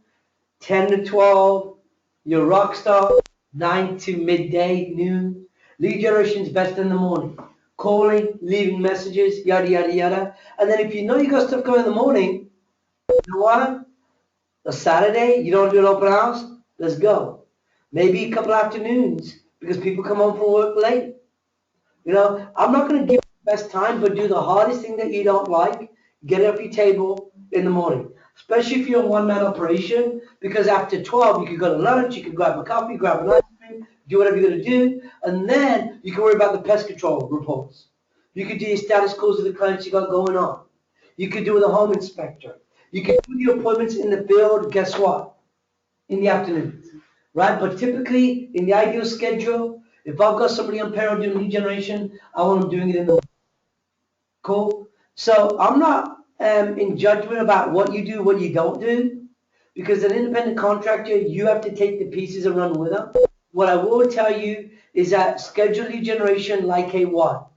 10 to 12, you're a rock star, 9 to midday, noon. Lead generation is best in the morning. Calling, leaving messages, yada, yada, yada. And then if you know you got stuff going in the morning, you know what? A Saturday, you don't do an open house, let's go. Maybe a couple afternoons, because people come home from work late. You know, I'm not going to give you the best time, but do the hardest thing that you don't like, get it off your table in the morning. Especially if you're a one-man operation, because after 12, you could go to lunch, you could grab a coffee, grab an ice cream, do whatever you're going to do, and then you can worry about the pest control reports. You could do your status calls of the clients you got going on. You could do with a home inspector. You could do your appointments in the field, guess what? In the afternoons, right? But typically, in the ideal schedule, if I've got somebody on payroll doing lead generation, I want them doing it in the morning. Cool? So I'm not in judgment about what you do, what you don't do, because an independent contractor, you have to take the pieces and run with them. What I will tell you is that schedule lead generation like a what?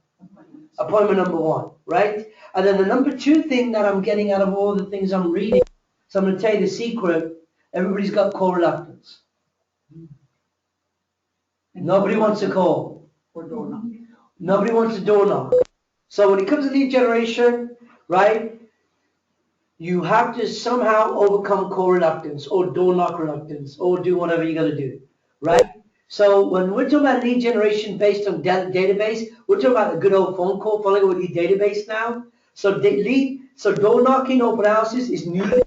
Appointment number 1, right? And then the number 2 thing that I'm getting out of all the things I'm reading, so I'm going to tell you the secret, everybody's got call reluctance. Nobody wants to call. Or door knock. Nobody wants to door knock. So when it comes to lead generation, right, you have to somehow overcome call reluctance or door knock reluctance or do whatever you got to do, right? So when we're talking about lead generation based on database, we're talking about a good old phone call, following with your database now. So door knocking, open houses is new.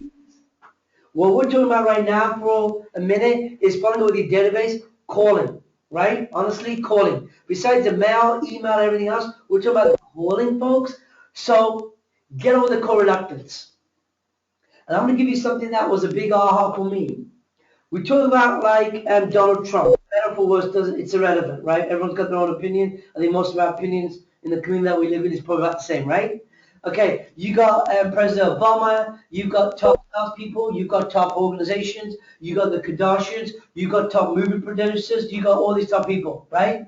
What we're talking about right now for a minute is following with your database, calling, right? Honestly, calling. Besides the mail, email, everything else, we're talking about calling, folks. So get over the call reluctance. And I'm going to give you something that was a big aha for me. We talk about like Donald Trump. Better for worse, it's irrelevant, right? Everyone's got their own opinion. I think most of our opinions in the community that we live in is probably about the same, right? Okay, you got President Obama, you've got top people, you've got top organizations, you got the Kardashians, you got top movie producers, you got all these top people, right?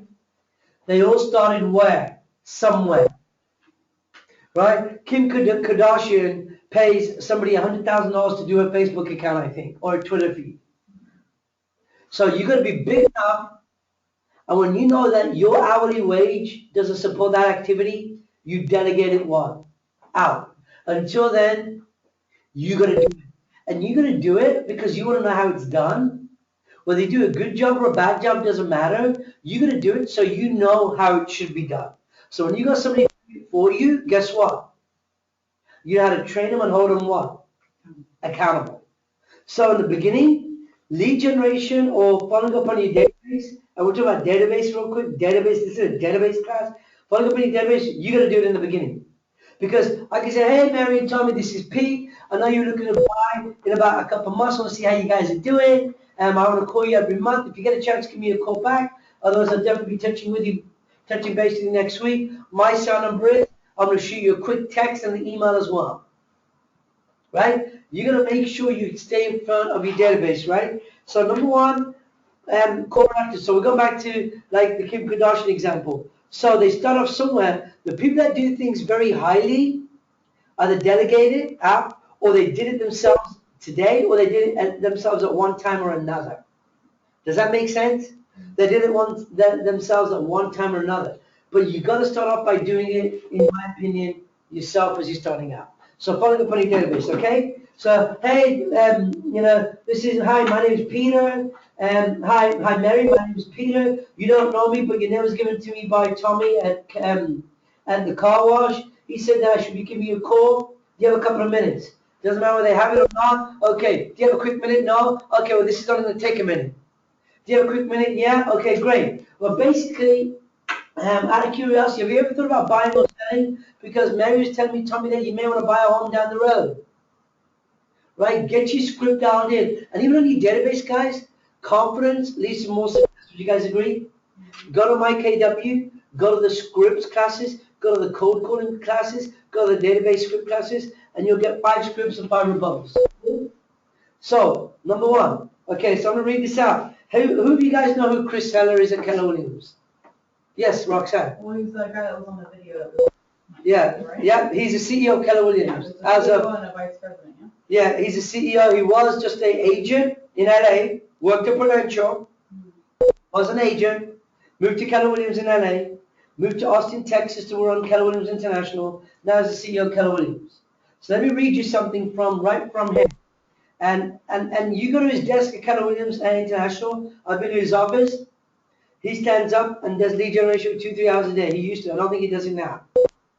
They all started where? Somewhere, right? Kim Kardashian pays somebody $100,000 to do a Facebook account, I think, or a Twitter feed. So you're going to be big enough, and when you know that your hourly wage doesn't support that activity, you delegate it what? Out. Until then, you're going to do it. And you're going to do it because you want to know how it's done. Whether you do a good job or a bad job doesn't matter. You're going to do it so you know how it should be done. So when you got somebody for you, guess what? You know how to train them and hold them what? Accountable. So in the beginning, lead generation or following up on your database, and we're talking about database real quick. Database, this is a database class. Following up on your database, you got to do it in the beginning. Because I can say, hey, Mary and Tommy, this is Pete. I know you're looking to buy in about a couple of months. I want to see how you guys are doing. I want to call you every month. If you get a chance, give me a call back. Otherwise, I'll definitely be touching base with you next week. My cell number is, I'm going to shoot you a quick text and an email as well. Right? You're going to make sure you stay in front of your database, right? So number 1, call actors. So we're going back to like the Kim Kardashian example. So they start off somewhere. The people that do things very highly either delegated out, or they did it themselves today, or they did it themselves at one time or another. Does that make sense? They did it themselves at one time or another. But you got to start off by doing it, in my opinion, yourself as you're starting out. So following up on your database, okay? So, hey, hi, my name is Peter. Hi, Mary, my name is Peter. You don't know me, but your name was given to me by Tommy at the car wash. He said that I should be giving you a call. Do you have a couple of minutes? Doesn't matter whether they have it or not. Okay. Do you have a quick minute? No? Okay, well, this is only going to take a minute. Do you have a quick minute? Yeah? Okay, great. Well, basically, out of curiosity, have you ever thought about buying or selling? Because Mary was telling me, Tommy, that you may want to buy a home down the road. Right? Get your script dialed in. And even on your database, guys, confidence leads to more success. Would you guys agree? Go to MyKW, go to the scripts classes, go to the code coding classes, go to the database script classes, and you'll get 5 scripts and 5 rebuttals. So, number 1. Okay, so I'm going to read this out. Who of you guys know who Chris Heller is at Keller Williams? Yes, Roxanne. Well, he's the guy that was on the video. Yeah, Right? yeah, he's the CEO of Keller Williams. As of, And a vice president, yeah? yeah, he's a CEO. He was just an agent in LA, worked at Prudential, was an agent, moved to Keller Williams in LA, moved to Austin, Texas to run Keller Williams International, now is the CEO of Keller Williams. So let me read you something right from him. And you go to his desk at Keller Williams International, I've been to his office, he stands up and does lead generation 2-3 hours a day. He used to, I don't think he does it now.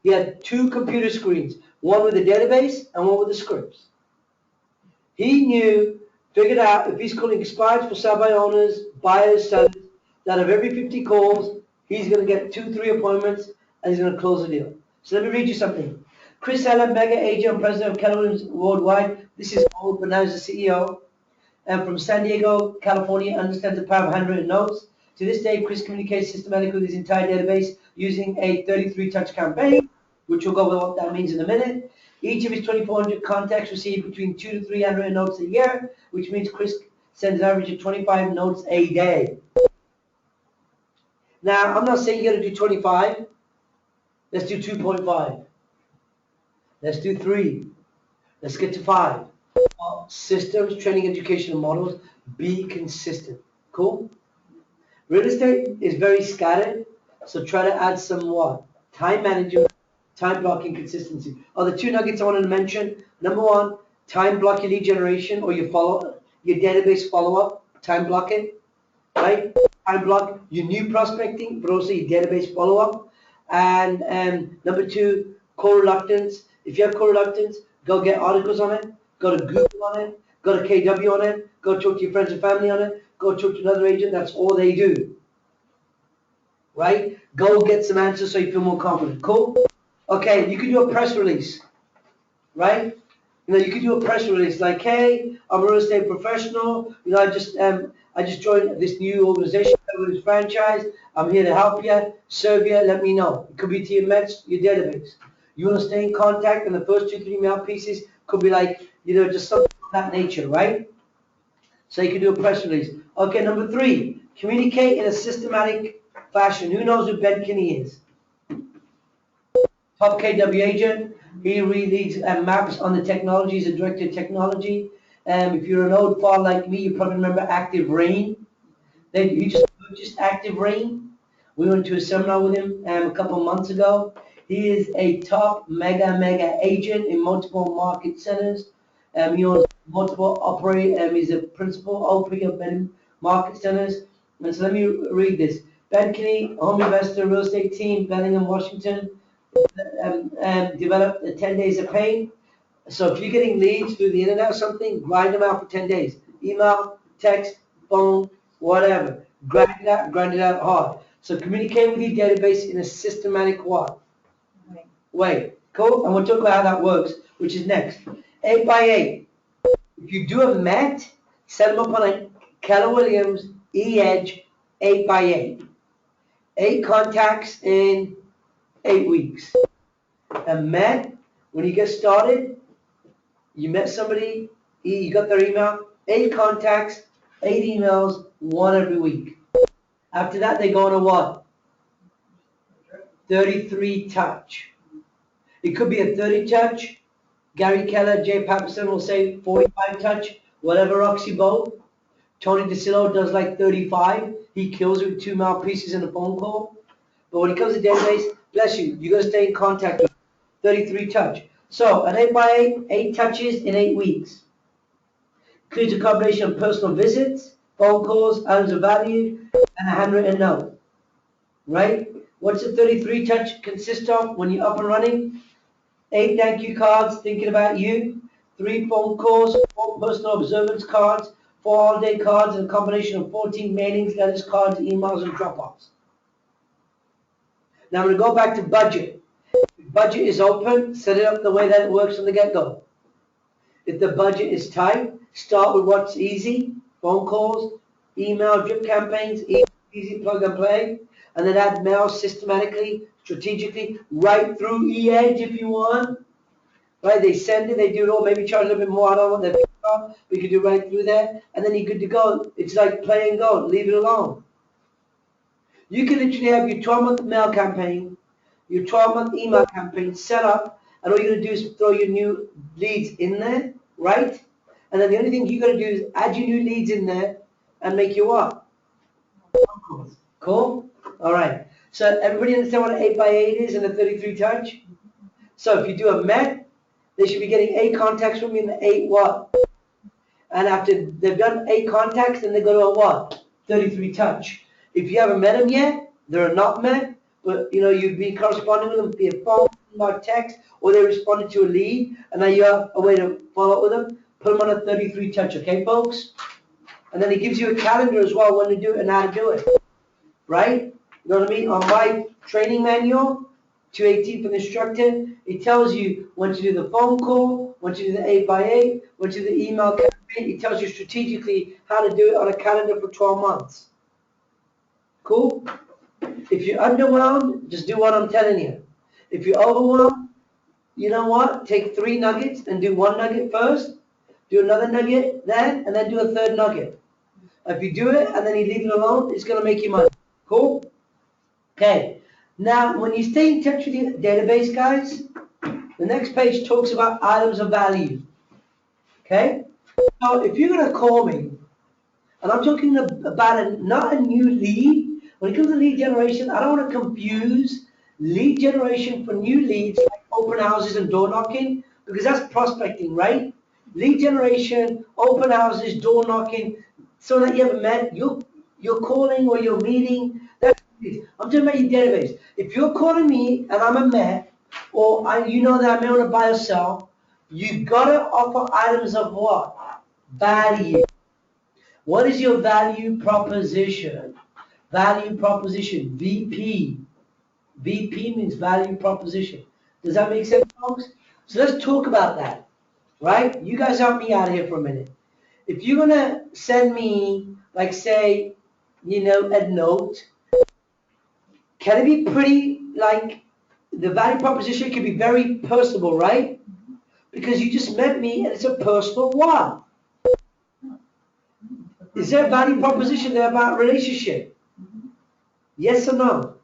He had 2 computer screens, one with the database and one with the scripts. He figured out if he's calling expireds for sale by owners, buyers, sellers, that of every 50 calls, he's going to get 2-3 appointments and he's going to close the deal. So let me read you something. Chris Heller, mega agent and president of Keller Williams Worldwide. This is old, but now he's the CEO. And from San Diego, California, understands the power of handwritten notes. To this day, Chris communicates systematically with his entire database using a 33-touch campaign, which we'll go over what that means in a minute. Each of his 2,400 contacts receive between 2 to 3 handwritten notes a year, which means Chris sends an average of 25 notes a day. Now, I'm not saying you got to do 25. Let's do 2.5. Let's do 3. Let's get to 5. Systems, training, education, and models. Be consistent. Cool? Real estate is very scattered, so try to add some what? Time management, time blocking, consistency. The 2 nuggets I wanted to mention. Number 1, time block your lead generation or your database follow-up. Time block it, right? Time block your new prospecting, but also your database follow-up. And number 2, call reluctance. If you have call reluctance, go get articles on it. Go to Google on it. Go to KW on it. Go talk to your friends and family on it. Go talk to another agent. That's all they do. Right? Go get some answers so you feel more confident. Cool? Okay, you can do a press release. Right? You can do a press release like, hey, I'm a real estate professional. I just joined this new organization, this franchise. I'm here to help you, serve you, let me know. It could be to your Mets, your database. You want to stay in contact, and the first 2-3 email pieces could be like, just something of that nature, right? So you can do a press release. Okay, number 3, communicate in a systematic fashion. Who knows who Ben Kinney is? Top KW agent. He leads maps on the technology. He's a director of technology. If you're an old file like me, you probably remember Active Rain. He just purchased Active Rain. We went to a seminar with him a couple of months ago. He is a top mega agent in multiple market centers. He owns multiple he's a principal OP of many market centers. And so let me read this. Ben Kinney, home investor, real estate team, Bellingham, Washington, developed 10 days of pain. So if you're getting leads through the internet or something, grind them out for 10 days. Email, text, phone, whatever. Grind it out hard. So communicate with your database in a systematic way. Cool? And we'll talk about how that works, which is next. 8x8. If you do a Met, set them up on a Keller Williams E-Edge 8x8. 8 contacts in 8 weeks. A Met, when you get started, you met somebody, you got their email, 8 contacts, 8 emails, 1 every week. After that, they go on a what? 33 touch. It could be a 30 touch. Gary Keller, Jay Pappison will say 45 touch, whatever rocks your boat. Tony DeSillo does like 35. He kills it with 2 mouthpieces and a phone call. But when it comes to database, bless you, you got to stay in contact with 33 touch. So an 8x8, 8 touches in 8 weeks. Includes a combination of personal visits, phone calls, items of value, and a handwritten note. Right? What's the 33 touch consist of when you're up and running? 8 thank you cards thinking about you, 3 phone calls, 4 personal observance cards, 4 holiday cards, and a combination of 14 mailings, letters, cards, emails, and drop-offs. Now I'm going to go back to budget. If budget is open, set it up the way that it works from the get-go. If the budget is tight, start with what's easy, phone calls, email, drip campaigns, easy plug and play, and then add mail systematically, strategically, right through E-Edge if you want. Right, they send it, they do it all, maybe charge a little bit more, I don't know what they're but you can do right through there, and then you're good to go. It's like play and go, leave it alone. You can literally have your 12-month mail campaign, your 12-month email campaign set up, and all you're going to do is throw your new leads in there, right? And then the only thing you got to do is add your new leads in there and make your what? Cool? All right. So everybody understand what an 8x8 is and a 33 touch? So if you do a Met, they should be getting 8 contacts from you in the 8 what? And after they've done 8 contacts, then they go to a what? 33 touch. If you haven't met them yet, they're not met, but you know, you've been corresponding with them via phone, email, text, or they responded to a lead, and now you have a way to follow up with them, put them on a 33 touch, okay folks? And then it gives you a calendar as well when to do it and how to do it, right? You know what I mean? On my training manual, 218 for the instructor, it tells you when to do the phone call, when to do the 8x8, when to do the email campaign. It tells you strategically how to do it on a calendar for 12 months. Cool? If you're underwhelmed, just do what I'm telling you. If you're overwhelmed, you know what? Take 3 nuggets and do 1 nugget first, do another nugget then, and then do a 3rd nugget. If you do it and then you leave it alone, it's going to make you money. Cool? Okay. Now, when you stay in touch with your database, guys, the next page talks about items of value. Okay? So if you're going to call me, and I'm talking about not a new lead. When it comes to lead generation, I don't want to confuse lead generation for new leads like open houses and door knocking, because that's prospecting, right? Lead generation, open houses, door knocking, someone that you haven't met, you're calling or you're meeting. That's I'm talking about your database. If you're calling me and I'm a Met, or you know that I may want to buy or sell, you gotta offer items of what? Value. What is your value proposition? Value proposition, VP. VP means value proposition. Does that make sense, folks? So let's talk about that, right? You guys help me out here for a minute. If you're gonna send me, like say, you know, a note, can it be pretty, like, the value proposition can be very personable, right? Because you just met me and it's a personal one. Is there a value proposition there about relationship? Yes or no?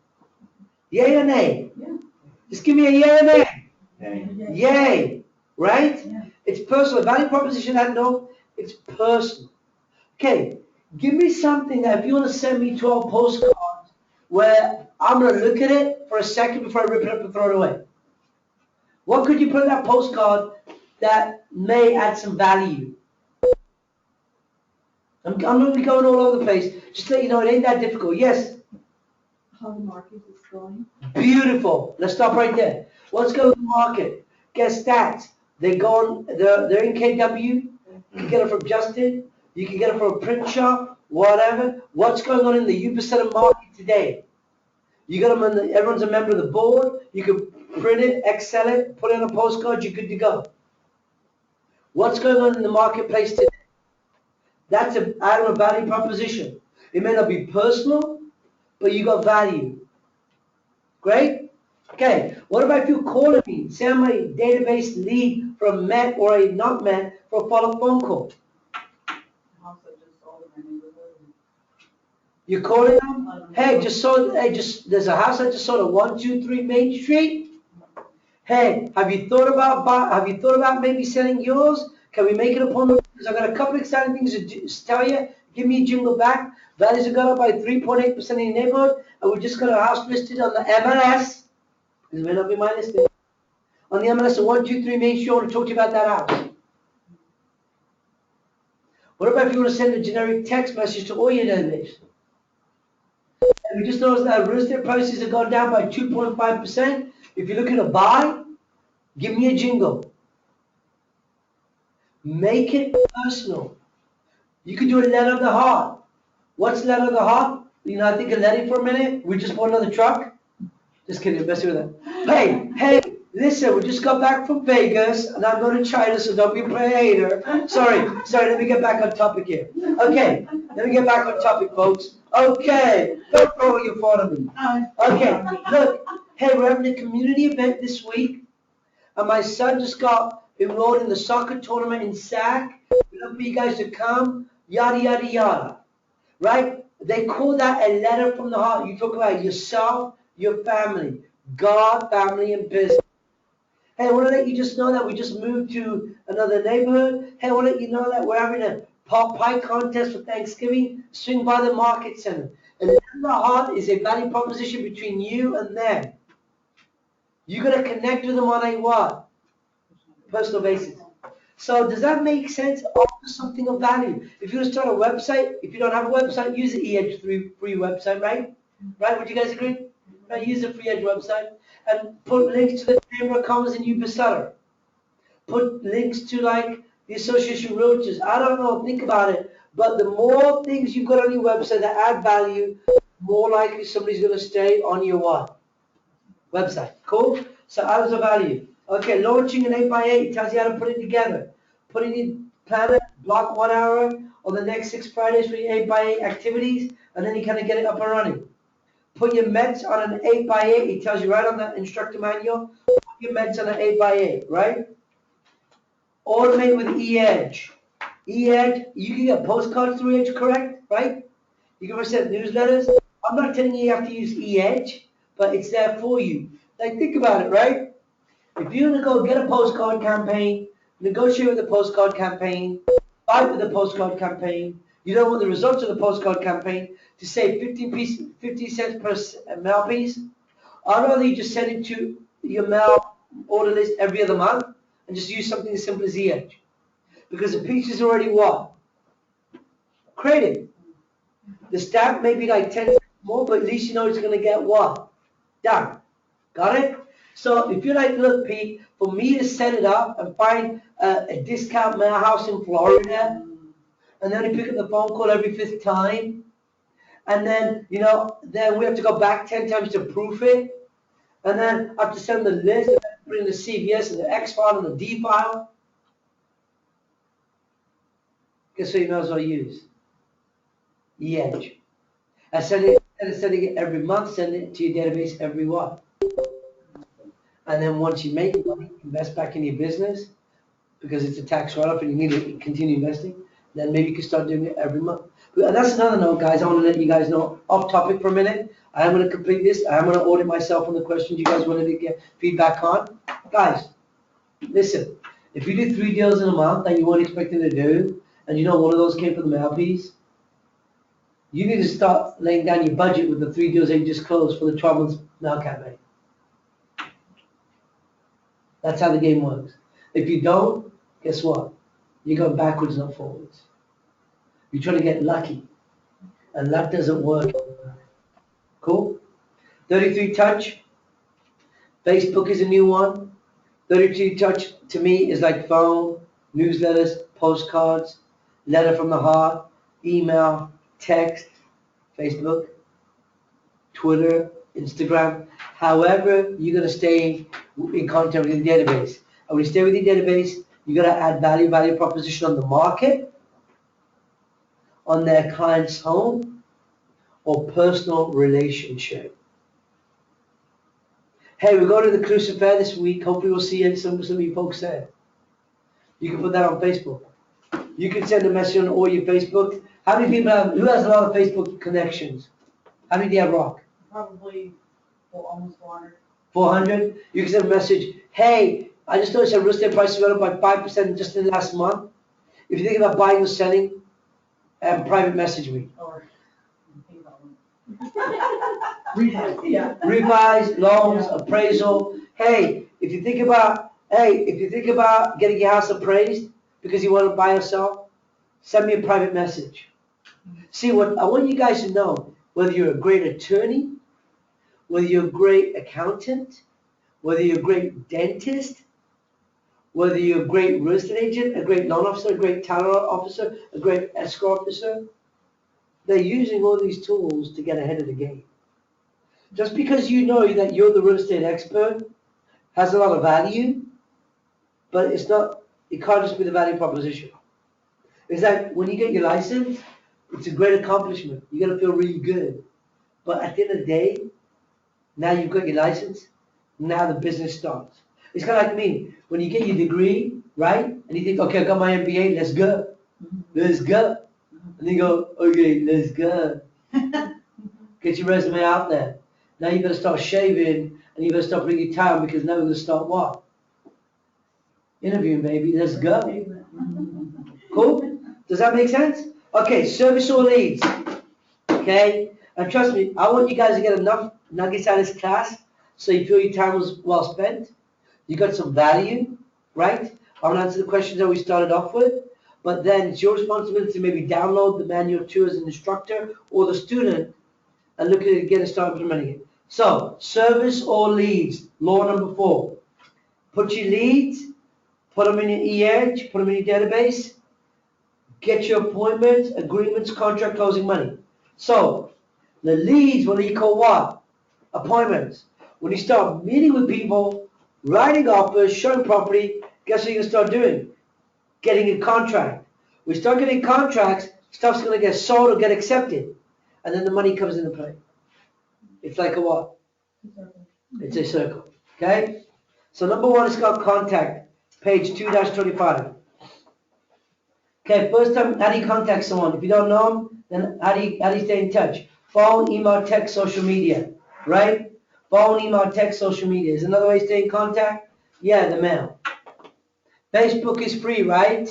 Yay or nay? Yeah. Just give me a yay or nay. Okay. Yay, right? Yeah. It's personal. Value proposition, I know, it's personal. Okay, give me something that if you want to send me 12 postcards where I'm going to look at it for a second before I rip it up and throw it away. What could you put in that postcard that may add some value? I'm going to be going all over the place. Just to let you know, it ain't that difficult. Yes? How the market is going. Beautiful. Let's stop right there. What's going on in the market? Get stats. They're in KW. You can get it from Justin. You can get it from a print shop, whatever. What's going on in the U% market today? You got them everyone's a member of the board. You can print it, Excel it, put it on a postcard, you're good to go. What's going on in the marketplace today? That's an item of value proposition. It may not be personal, but you got value. Great? Okay, what about if you're calling me? Say I'm a database lead for a Met or a not Met for a follow-up phone call. House I just sold in my neighborhood. You're calling them? Hey, there's a house I just sold at 123 Main Street. Hey, have you thought about maybe selling yours? Can we make an appointment? Because I've got a couple of exciting things to tell you. Give me a jingle back. Values have gone up by 3.8% in the neighborhood, and we just got a house listed on the MLS. This may not be my listing. On the MLS, so 123 Main Street, I want to talk to you about that house. What about if you want to send a generic text message to all your database? And we just noticed that real estate prices have gone down by 2.5%. If you're looking to buy, give me a jingle. Make it personal. You can do a letter of the heart. What's letter of the heart? You know, I think of Letty for a minute. We just bought another truck. Just kidding, I'm messing with that. Hey, listen, we just got back from Vegas, and I'm going to China, so don't be a hater. Sorry, let me get back on topic here. Okay, let me get back on topic, folks. Okay, don't throw your phone at me. Okay, look, hey, we're having a community event this week, and my son just got enrolled in the soccer tournament in SAC. We'd love for you guys to come, yada, yada, yada, right? They call that a letter from the heart. You talk about yourself, your family, God, family, and business. Hey, I want to let you just know that we just moved to another neighborhood. Hey, I want to let you know that we're having a pot pie contest for Thanksgiving. Swing by the market center. And the heart is a value proposition between you and them. You're going to connect with them on a what? Personal basis. So does that make sense? Offer something of value. If you want to start a website, if you don't have a website, use the EDGE free website, right? Right? Would you guys agree? Right? Use the free EDGE website and put links to the Chamber of Commerce in New Bethesda. Put links to like the Association of Realtors. I don't know, think about it. But the more things you've got on your website that add value, more likely somebody's going to stay on your what? Website. Cool? So hours of value. Okay, launching an 8x8 tells you how to put it together. Put in your planner, block 1 hour on the next 6 Fridays for your 8x8 activities, and then you kind of get it up and running. Put your meds on an 8x8. It tells you right on the instructor manual. Put your meds on an 8x8, right? Automate with eEdge. eEdge, you can get postcards through eEdge, correct? Right? You can send newsletters. I'm not telling you have to use eEdge, but it's there for you. Like, think about it, right? If you're going to go get a postcard campaign, negotiate with the postcard campaign, fight with the postcard campaign, you don't want the results of the postcard campaign to save 50 cents per mail piece, I'd rather you just send it to your mail order list every other month and just use something as simple as eEdge. Because the piece is already what? Created. The stamp may be like 10 cents more, but at least you know it's going to get what? Done. Got it? So if you're like, look, Pete, for me to set it up and find a discount mail house in Florida, and then you pick up the phone call every 5th time, and then, you know, then we have to go back 10 times to proof it, and then I have to send the list, and then put in the CVS and the X file and the D file. Guess what you might as well use? eEdge. I send it, instead of sending it every month, send it to your database every what? And then once you make money, invest back in your business, because it's a tax write-off and you need to continue investing, then maybe you can start doing it every month. But that's another note, guys. I want to let you guys know, off topic for a minute. I am going to complete this. I am going to audit myself on the questions you guys wanted to get feedback on. Guys, listen, if you do 3 deals in a month that you weren't expecting to do, and you know one of those came from the mail piece, you need to start laying down your budget with the 3 deals that you just closed for the 12 months mail campaign. That's how the game works. If you don't, guess what? You're going backwards, not forwards. You're trying to get lucky, and luck doesn't work. Cool? 33 Touch. Facebook is a new one. 33 Touch to me is like phone, newsletters, postcards, letter from the heart, email, text, Facebook, Twitter, Instagram. However, you're going to stay in contact with your database. And when you stay with your database, you got to add value proposition on the market, on their client's home, or personal relationship. Hey, we're going to the Crucial Fair this week. Hopefully we'll see some of you folks there. You can put that on Facebook. You can send a message on all your Facebook. How many people have, who has a lot of Facebook connections? How many do you have, Rock? Probably almost 400. 400? You can send a message, hey, I just noticed that real estate prices went up by 5% just in the last month. If you think about buying or selling, and private message me. Or, think about it. Yeah. Revise, loans, appraisal. Hey, if you think about getting your house appraised because you want to buy or sell, send me a private message. See, what I want you guys to know, whether you're a great attorney, whether you're a great accountant, whether you're a great dentist, whether you're a great real estate agent, a great loan officer, a great title officer, a great escrow officer, they're using all these tools to get ahead of the game. Just because you know that you're the real estate expert has a lot of value, but it can't just be the value proposition. It's like when you get your license, it's a great accomplishment. You're gonna feel really good. But at the end of the day, now you've got your license, now the business starts. It's kind of like me. When you get your degree, right? And you think, okay, I got my MBA, let's go. Let's go. And you go, okay, let's go. Get your resume out there. Now you better start shaving and you better start bringing time because now we're going to start what? Interviewing, baby. Let's go. Cool? Does that make sense? Okay, service or leads. Okay? And trust me, I want you guys to get enough nuggets out of this class so you feel your time was well spent. You got some value, right? I'll answer the questions that we started off with. But then it's your responsibility to maybe download the manual too as an instructor or the student and look at it again and start implementing it. So, service or leads, law number 4. Put your leads, put them in your e-edge, put them in your database, get your appointments, agreements, contract, closing money. So, the leads, what do you call what? Appointments. When you start meeting with people, writing offers, showing property, guess what you're going to start doing? Getting a contract. We start getting contracts, stuff's going to get sold or get accepted. And then the money comes into play. It's like a what? It's a circle. Okay? So number 1 is called contact. Page 2-25. Okay, first time, how do you contact someone? If you don't know them, then how do you stay in touch? Phone, email, text, social media. Right? Phone, email, text, social media. Is another way to stay in contact? Yeah, the mail. Facebook is free, right?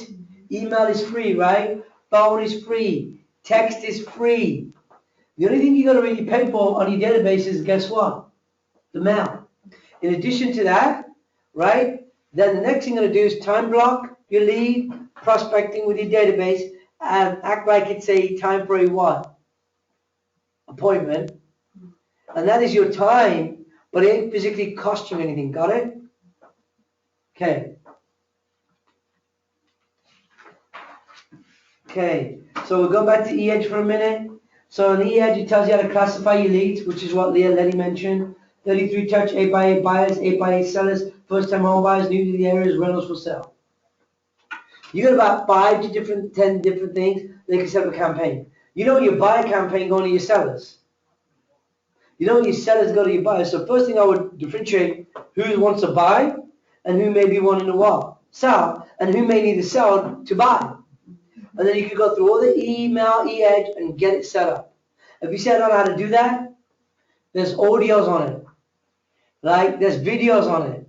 Email is free, right? Phone is free. Text is free. The only thing you got to really pay for on your database is, guess what? The mail. In addition to that, right, then the next thing you're going to do is time block your lead, prospecting with your database, and act like it's a time for a what? Appointment. And that is your time, but it ain't physically costing you anything. Got it? Okay. Okay, so we'll go back to e-edge for a minute. So in e-edge, it tells you how to classify your leads, which is what Leah Letty mentioned. 33 touch, 8x8 buyers, 8x8 sellers, first-time home buyers, new to the areas, rentals for sale. You got about 5 to 10 different things they can set up a campaign. You know your buyer campaign going to your sellers. You know your sellers go to your buyers. So first thing I would differentiate who wants to buy and who may be wanting to what? Sell, and who may need to sell to buy. And then you can go through all the email, e-edge, and get it set up. If you set out how to do that, there's audios on it. Right? There's videos on it.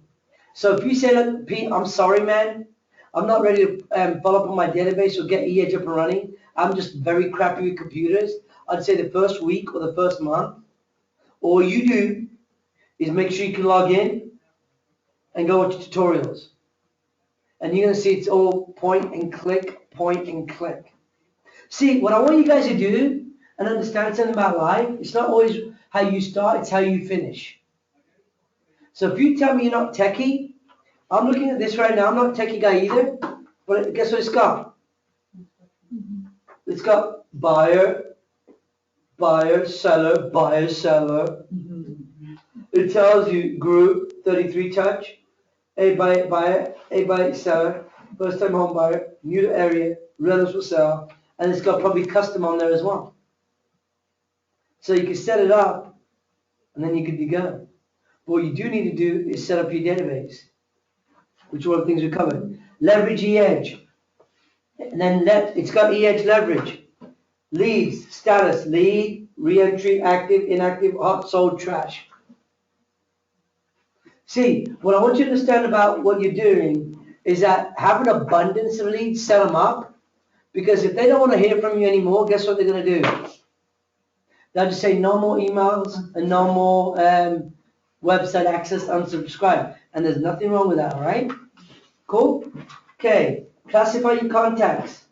So if you say, look, Pete, I'm sorry, man. I'm not ready to follow up on my database or get e-edge up and running. I'm just very crappy with computers. I'd say the first week or the first month. All you do is make sure you can log in and go watch tutorials. And you're going to see it's all point and click, point and click. See, what I want you guys to do and understand something about life, it's not always how you start, it's how you finish. So if you tell me you're not techie, I'm looking at this right now, I'm not a techie guy either, but guess what it's got? It's got buyer, seller, buyer, seller. It tells you group, 33 touch, 8x8 buyer, 8x8 seller, first time home buyer, new to area, rentals for sale, and it's got probably custom on there as well. So you can set it up, and then you can be going. But what you do need to do is set up your database, which are one of the things we covered. Leverage e-edge. And then it's got e-edge leverage. Leads, status, lead, re-entry, active, inactive, hot, sold, trash. See, what I want you to understand about what you're doing is that have an abundance of leads, set them up, Because if they don't want to hear from you anymore, guess what they're going to do? They'll just say no more emails and no more website access, unsubscribe. And there's nothing wrong with that, all right? Cool? Okay, classify your contacts.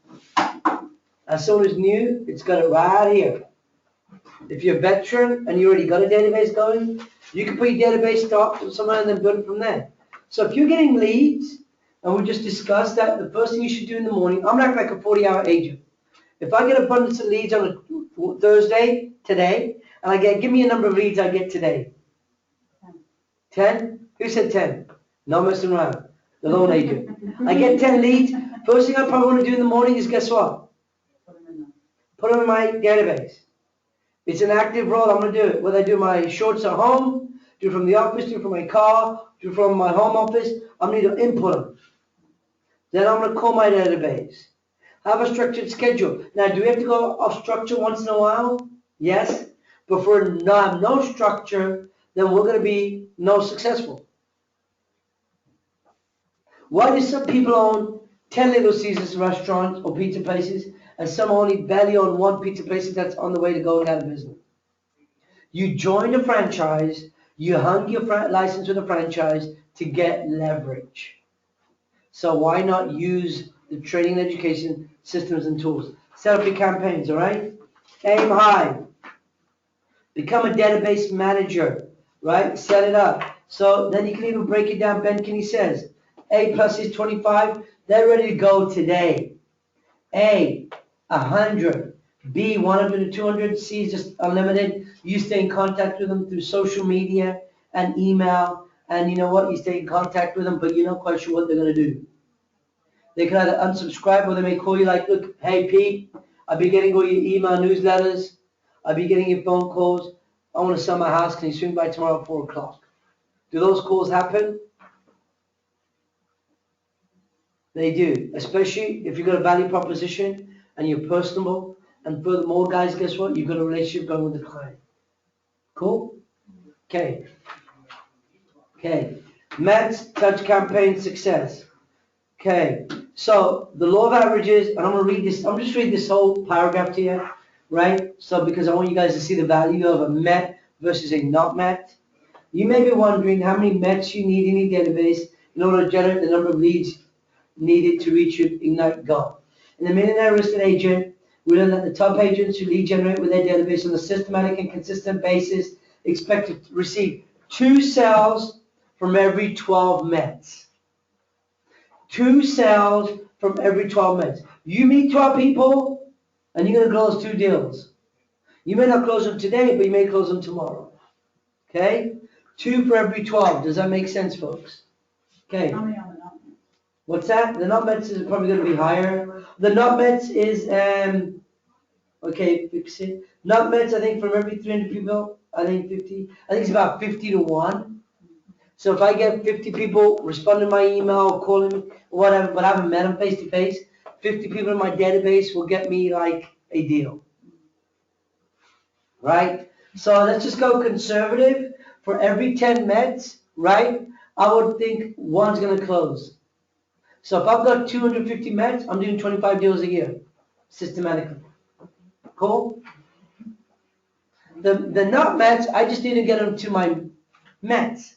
As someone who's new, it's got it right here. If you're a veteran and you already got a database going, you can put your database start somewhere and then build it from there. So if you're getting leads, and we just discussed that, the first thing you should do in the morning, I'm not like a 40-hour agent. If I get abundance of leads on a Thursday, today, and I get, give me a number of leads I get today. 10? Who said 10? No messing around. The lone agent. I get 10 leads. First thing I probably want to do in the morning is guess what? Put them in my database. It's an active role. I'm going to do it. Whether I do my shorts at home, do it from the office, do it from my car, do it from my home office, I'm going to input them. Then I'm going to call my database. Have a structured schedule. Now, do we have to go off structure once in a while? Yes. But for no structure, then we're going to be no successful. Why do some people own 10 Little Caesars restaurants or pizza places, and some only barely own one pizza place that's on the way to going out of business? You joined a franchise, you hung your license with a franchise to get leverage. So why not use the training and education systems and tools? Set up your campaigns, all right? Aim high. Become a database manager, right? Set it up. So then you can even break it down. Ben Kinney says, A plus is 25. They're ready to go today. A, 100. B, 100 to 200. C is just unlimited. You stay in contact with them through social media and email. And you know what? You stay in contact with them, but you're not quite sure what they're going to do. They can either unsubscribe or they may call you like, look, hey Pete, I've been getting all your email newsletters. I've been getting your phone calls. I want to sell my house. Can you swing by tomorrow at 4 o'clock? Do those calls happen? They do, especially if you've got a value proposition and you're personable. And furthermore, guys, guess what? You've got a relationship going with the client. Cool? Okay. Okay. Mets, touch campaign success. Okay. So the law of averages, and I'm going to read this. I'm just reading this whole paragraph to you, right? So because I want you guys to see the value of a Met versus a not Met. You may be wondering how many Mets you need in your database in order to generate the number of leads needed to reach your Ignite goal. In the Millionaire Real Estate Agent, we learn that the top agents who lead generate with their database on a systematic and consistent basis expect to receive 2 sales from every 12 Mets. 2 sales from every 12 Mets. You meet 12 people, and you're going to close 2 deals. You may not close them today, but you may close them tomorrow. Okay? 2 for every 12. Does that make sense, folks? Okay. How many on the not? What's that? The not Mets is probably going to be higher. The not Mets is, okay, fix it. Not Mets, I think from every 300 people, I think it's about 50 to 1. So if I get 50 people responding to my email, calling me, whatever, but I haven't met them face to face, 50 people in my database will get me like a deal. Right? So let's just go conservative. For every 10 Mets, right, I would think 1's going to close. So if I've got 250 Mets, I'm doing 25 deals a year, systematically. Cool? The not Mets, I just need to get them to my Mets.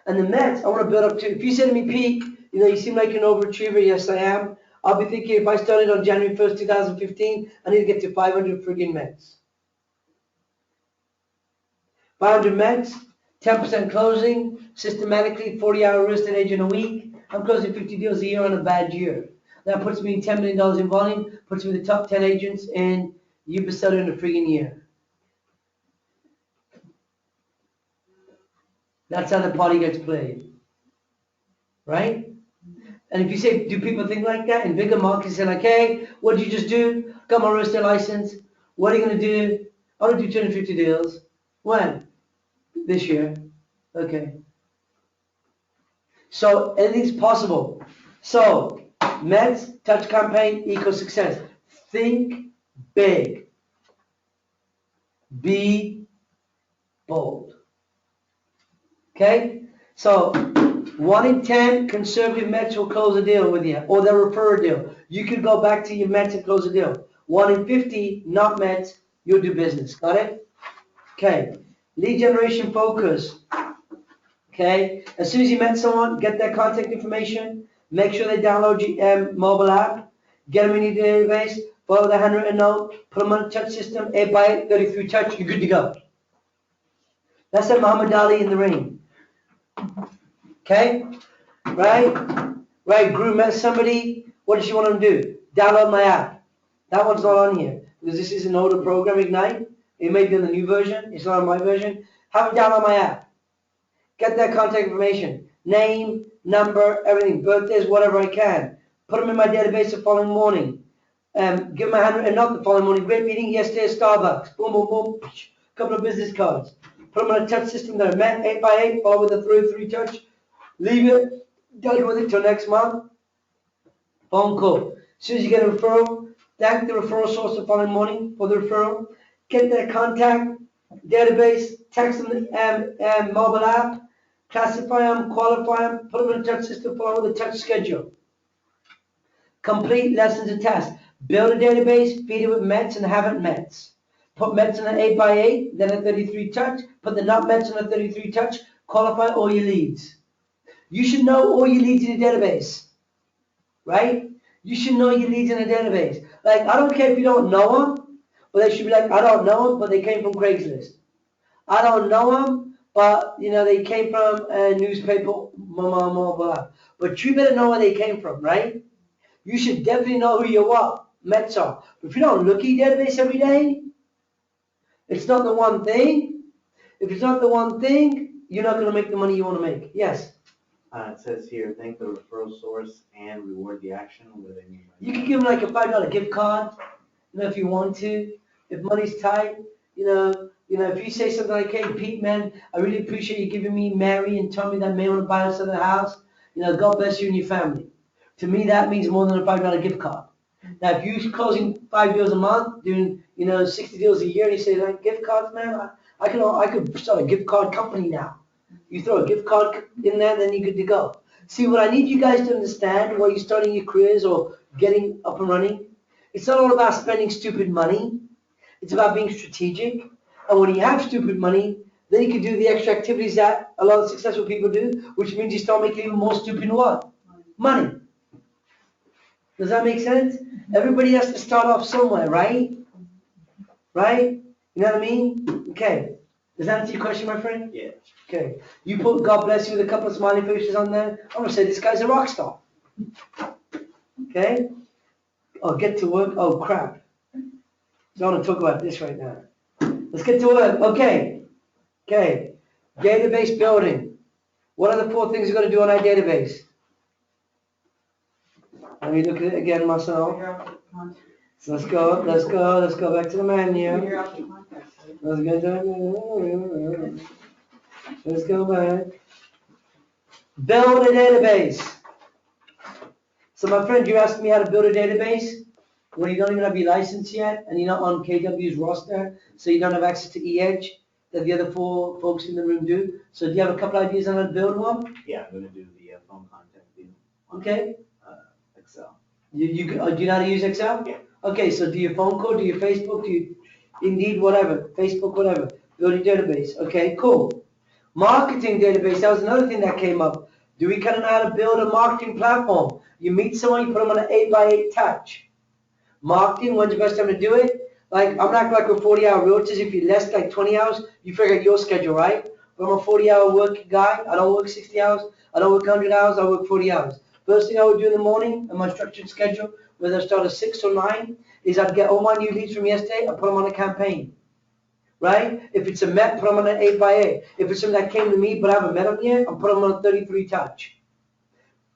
And the Mets, I want to build up to. If you say to me, Pete, you seem like an overachiever. Yes, I am. I'll be thinking if I started on January 1st, 2015, I need to get to 500 friggin' Mets. 500 Mets, 10% closing, systematically, 40-hour real estate agent a week. I'm closing 50 deals a year on a bad year. That puts me in $10 million in volume, puts me in the top 10 agents in UBSETA in a friggin' year. That's how the party gets played. Right? And if you say, do people think like that? In bigger markets, say like, hey, what did you just do? Got my real estate license. What are you going to do? I want to do 250 deals. When? This year. Okay. So anything's possible. So Mets, touch campaign, equals success. Think big. Be bold. Okay? So 1 in 10 conservative Mets will close a deal with you, or they'll refer a deal. You could go back to your Mets and close a deal. 1 in 50 not Mets, you'll do business. Got it? Okay. Lead generation focus. Okay. As soon as you met someone, get their contact information. Make sure they download your mobile app. Get them in your database. Follow the handwritten note. Put them on a touch system. 8x8, 33 touch. You're good to go. That's like Muhammad Ali in the ring. Okay? Right? Right, Gru met somebody. What does she want them to do? Download my app. That one's not on here because this is an older program, Ignite. It may be on the new version. It's not on my version. Have them download my app. Get their contact information. Name, number, everything. Birthdays, whatever I can. Put them in my database the following morning. Give them a handwritten note the following morning. Great meeting yesterday at Starbucks. Boom, boom, boom. Couple of business cards. Put them on a touch system there. Met 8x8. Follow with a 3 touch. Leave it. Done with it till next month. Phone call. As soon as you get a referral, thank the referral source the following morning for the referral. Get their contact, database, text them the mobile app, classify them, qualify them, put them in a touch system, follow with a touch schedule. Complete lessons and tasks. Build a database, feed it with Mets and haven't Mets. Put Mets in an 8x8, then a 33 touch. Put the not Mets in a 33 touch. Qualify all your leads. You should know all your leads in your database, right? You should know your leads in a database. Like, I don't care if you don't know them, but they should be like, I don't know them, but they came from Craigslist. I don't know them, but, they came from a newspaper, blah, blah, blah. But you better know where they came from, right? You should definitely know who your Mets are. But if you don't look at your database every day, it's not the one thing. If it's not the one thing, you're not going to make the money you want to make. Yes? It says here, thank the referral source and reward the action. What do they mean by You that? could give them like a $5 gift card, if you want to. If money's tight, if you say something like, hey, Pete, man, I really appreciate you giving me Mary and Tommy that may want to buy us another house. God bless you and your family. To me, that means more than a $5 gift card. Now, if you're closing 5 deals a month, doing, 60 deals a year, and you say, like, gift cards, man, I could start a gift card company now. You throw a gift card in there, then you're good to go. See, what I need you guys to understand while you're starting your careers or getting up and running, it's not all about spending stupid money. It's about being strategic. And when you have stupid money, then you can do the extra activities that a lot of successful people do, which means you start making even more stupid what? Money. Does that make sense? Everybody has to start off somewhere, right? Right? You know what I mean? Okay. Does that answer your question, my friend? Yeah. Okay. You put God bless you with a couple of smiley faces on there. I'm going to say this guy's a rock star. Okay? Oh, get to work. Oh, crap. Don't want to talk about this right now. Let's get to work. Okay. Okay. Database building. What are the 4 things you're going to do on our database? Let me look at it again myself. Figure out the contact. Let's go back to the menu. Figure out the contacts. Let's go back. Build a database. So my friend, you asked me how to build a database when you don't even have your license yet and you're not on KW's roster, so you don't have access to eEdge that the other 4 folks in the room do. So do you have a couple ideas on how to build one? Yeah, I'm gonna do the phone contact deal. on, Okay. Excel. Do you know how to use Excel? Yeah. Okay, so do your phone call, do your Facebook, do you Indeed, whatever, Facebook, whatever. Build your database. Okay, cool. Marketing database, that was another thing that came up. Do we kind of know how to build a marketing platform? You meet someone, you put them on an 8x8 touch. Marketing, when's the best time to do it? Like, I'm not like with 40-hour realtors. If you're less like 20 hours, you figure out your schedule, right? But I'm a 40-hour work guy. I don't work 60 hours. I don't work 100 hours. I work 40 hours. First thing I would do in the morning in my structured schedule, whether I start at 6 or 9, is I'd get all my new leads from yesterday and put them on a campaign, right? If it's a Met, put them on an 8x8. If it's something that came to me but I haven't met them yet, I'll put them on a 33 touch.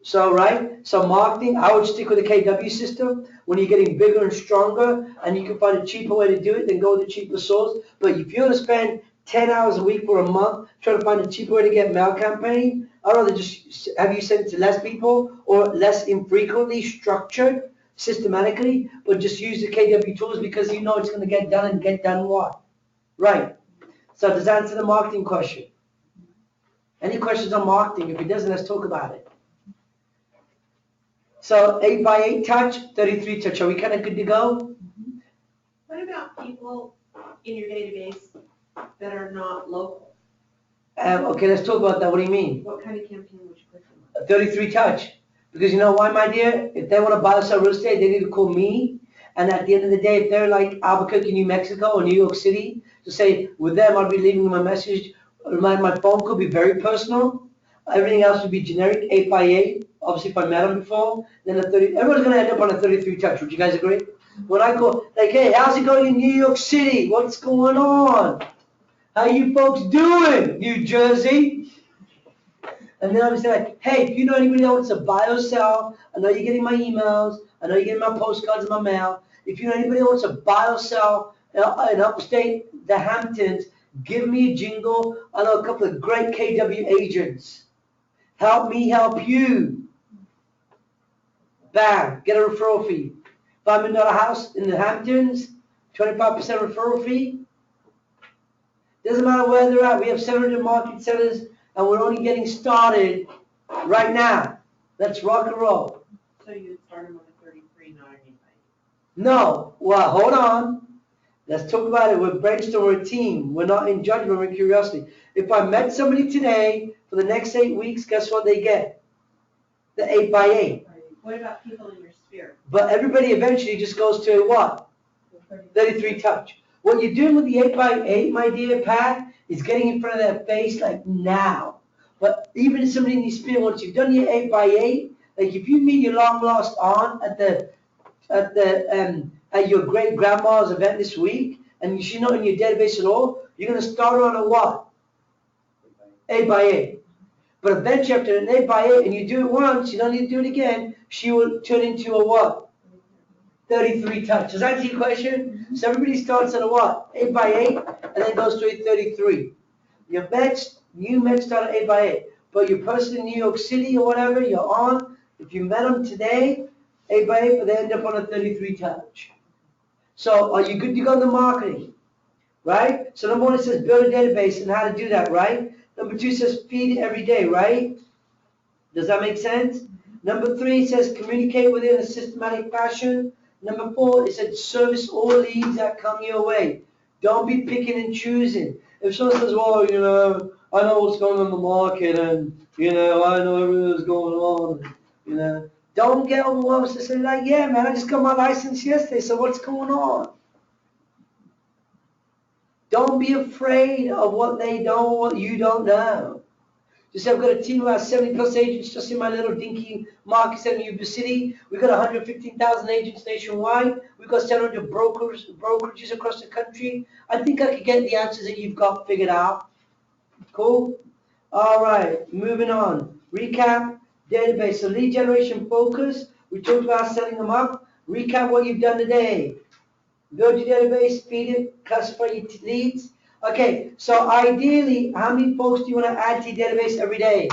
So, right? So marketing, I would stick with the KW system. When you're getting bigger and stronger and you can find a cheaper way to do it, then go with the cheaper source. But if you're going to spend 10 hours a week for a month trying to find a cheaper way to get mail campaign, I'd rather just have you send it to less people or less infrequently, structured, systematically, but just use the KW tools because you know it's going to get done and get done what? Right. So does that answer the marketing question? Any questions on marketing? If it doesn't, let's talk about it. So 8x8 touch, 33 touch. Are we kind of good to go? What about people in your database that are not local? Okay, let's talk about that. What do you mean? What kind of campaign would you put them on? 33 touch. Because you know why, my dear? If they want to buy or sell real estate, they need to call me. And at the end of the day, if they're like Albuquerque, New Mexico, or New York City, to say, with them, I'll be leaving them a message. My phone could be very personal. Everything else would be generic, 8x8. Obviously, if I met them before, then everyone's going to end up on a 33 touch. Would you guys agree? When I call, like, hey, how's it going in New York City? What's going on? How you folks doing, New Jersey? And then I was like, hey, if you know anybody that wants to buy or sell, I know you're getting my emails, I know you're getting my postcards in my mail. If you know anybody that wants to buy or sell in upstate, the Hamptons, give me a jingle. I know a couple of great KW agents. Help me help you. Bam, get a referral fee. $5 million house in the Hamptons, 25% referral fee. Doesn't matter where they're at. We have 700 market centers, and we're only getting started right now. Let's rock and roll. So you'd start them on a 33, not an 8x8. No, well, hold on. Let's talk about it. We're brainstorming, we're a team. We're not in judgment, we're in curiosity. If I met somebody today for the next 8 weeks, guess what they get? The 8x8. What about people in your sphere? But everybody eventually just goes to what? 33 touch. What you're doing with the 8x8, my dear Pat, is getting in front of their face like now. But even if somebody in your sphere, once you've done your 8x8, like if you meet your long lost aunt at your great grandma's event this week, and she's not in your database at all, you're going to start her on a what? 8x8. But eventually after an 8x8, and you do it once, you don't need to do it again, she will turn into a what? 33 touch. Does that answer your question? So everybody starts at a what? 8x8, and then goes to a 33. Your Mets, new Mets start at 8x8. But your person in New York City or whatever, you're on, if you met them today, 8x8, but they end up on a 33 touch. So are you good to go in the marketing? Right? So number one, it says build a database and how to do that, right? Number two says feed it every day, right? Does that make sense? Number three says communicate with it in a systematic fashion. Number four, it said service all leads that come your way. Don't be picking and choosing. If someone says, well, you know, I know what's going on in the market and, you know, I know everything that's going on, you know. Don't get overwhelmed and say like, yeah, man, I just got my license yesterday, so what's going on? Don't be afraid of what they know, what you don't know. Just say, I've got a team of about 70 plus agents just in my little dinky market center in Yuba City. We've got 115,000 agents nationwide. We've got 700 brokerages across the country. I think I could get the answers that you've got figured out. Cool? All right, moving on. Recap, database. So lead generation focus. We talked about setting them up. Recap what you've done today. Build your database, feed it, classify your leads. Okay, so ideally, how many folks do you want to add to your database every day?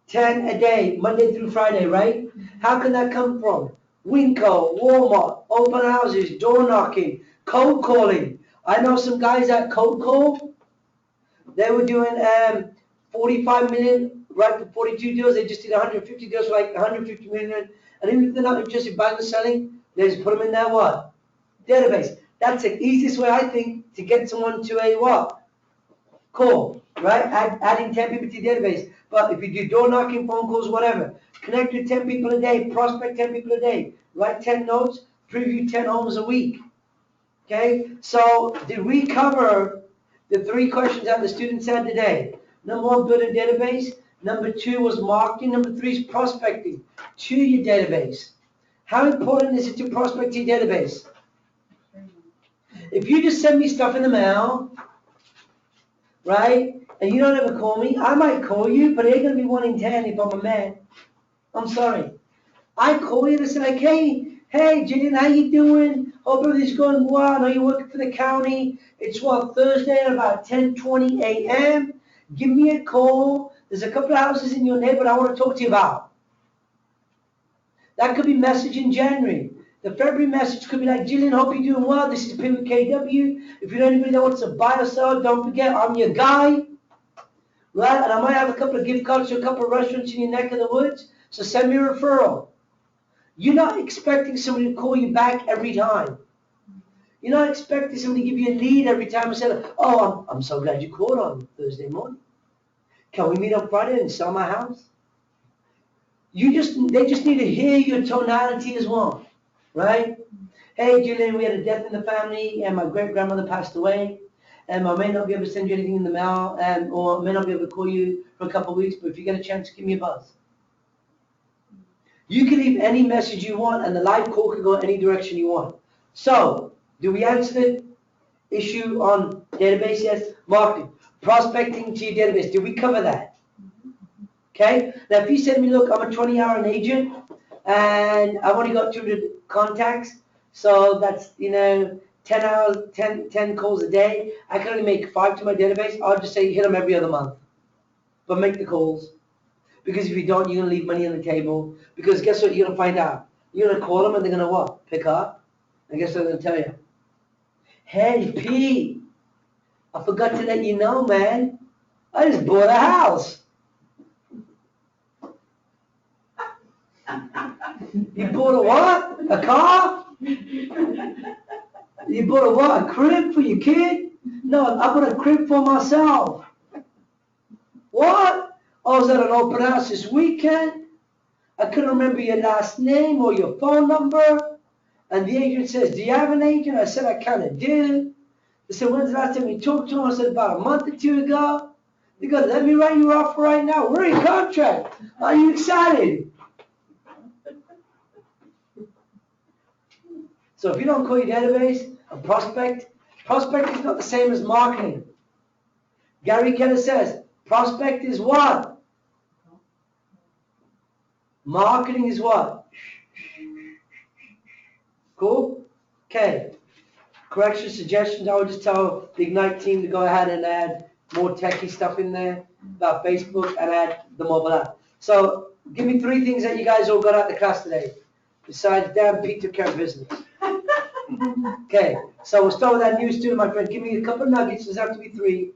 10 a day, Monday through Friday, right? How can that come from? Winco, Walmart, open houses, door knocking, cold calling. I know some guys that cold call. They were doing 45 million, right, for 42 deals. They just did 150 deals for like 150 million. And even if they're not interested in buying or selling, they just put them in their what? Database. That's the easiest way, I think, to get someone to a what? Call, right? Adding 10 people to your database. But if you do door knocking, phone calls, whatever, connect with 10 people a day, prospect 10 people a day, write 10 notes, preview 10 homes a week. Okay? So did we cover the 3 questions that the students had today? Number 1, build a database. Number 2 was marketing. Number 3 is prospecting to your database. How important is it to prospect your database? If you just send me stuff in the mail, right, and you don't ever call me, I might call you, but it ain't going to be 1 in 10 if I'm a man. I'm sorry. I call you and say like, hey, Jillian, how you doing? Hope everything's going well. I know you're working for the county. It's Thursday at about 10:20 a.m. Give me a call. There's a couple of houses in your neighborhood I want to talk to you about. That could be message in January. The February message could be like, Jillian, hope you're doing well. This is Pim KW. If you know anybody that wants to buy or sell, don't forget, I'm your guy. right? And I might have a couple of gift cards to a couple of restaurants in your neck of the woods, so send me a referral. You're not expecting somebody to call you back every time. You're not expecting somebody to give you a lead every time and say, oh, I'm so glad you called on Thursday morning. Can we meet on Friday and sell my house? They just need to hear your tonality as well, right? Hey, Julian, we had a death in the family, and my great-grandmother passed away, and I may not be able to send you anything in the mail, or I may not be able to call you for a couple of weeks, but if you get a chance, give me a buzz. You can leave any message you want, and the live call can go any direction you want. So, do we answer the issue on database? Yes. Marketing. Prospecting to your database. Did we cover that? Okay? Now, if you said to me, look, I'm a 20-hour agent, and I've only got 200 contacts, so that's, 10 hours, 10 calls a day. I can only make 5 to my database. I'll just say hit them every other month. But make the calls. Because if you don't, you're going to leave money on the table. Because guess what you're going to find out? You're going to call them and they're going to what? Pick up. And guess what they're going to tell you? Hey, Pete, I forgot to let you know, man. I just bought a house. You bought a what? A car? You bought a what? A crib for your kid? No, I bought a crib for myself. What? I was at an open house this weekend. I couldn't remember your last name or your phone number. And the agent says, do you have an agent? I said, I kind of do. They said, when's the last time you talked to him? I said, about a month or two ago. They go, let me write you off right now. We're in contract. Are you excited? So if you don't call your database a prospect is not the same as marketing. Gary Keller says, prospect is what? Marketing is what? Cool? Okay. Corrections, suggestions, I would just tell the Ignite team to go ahead and add more techie stuff in there about Facebook and add the mobile app. So give me 3 things that you guys all got out of the class today, besides damn Pete took care of business. Okay, so we'll start with that new student, my friend. Give me a couple of nuggets. Doesn't have to be 3,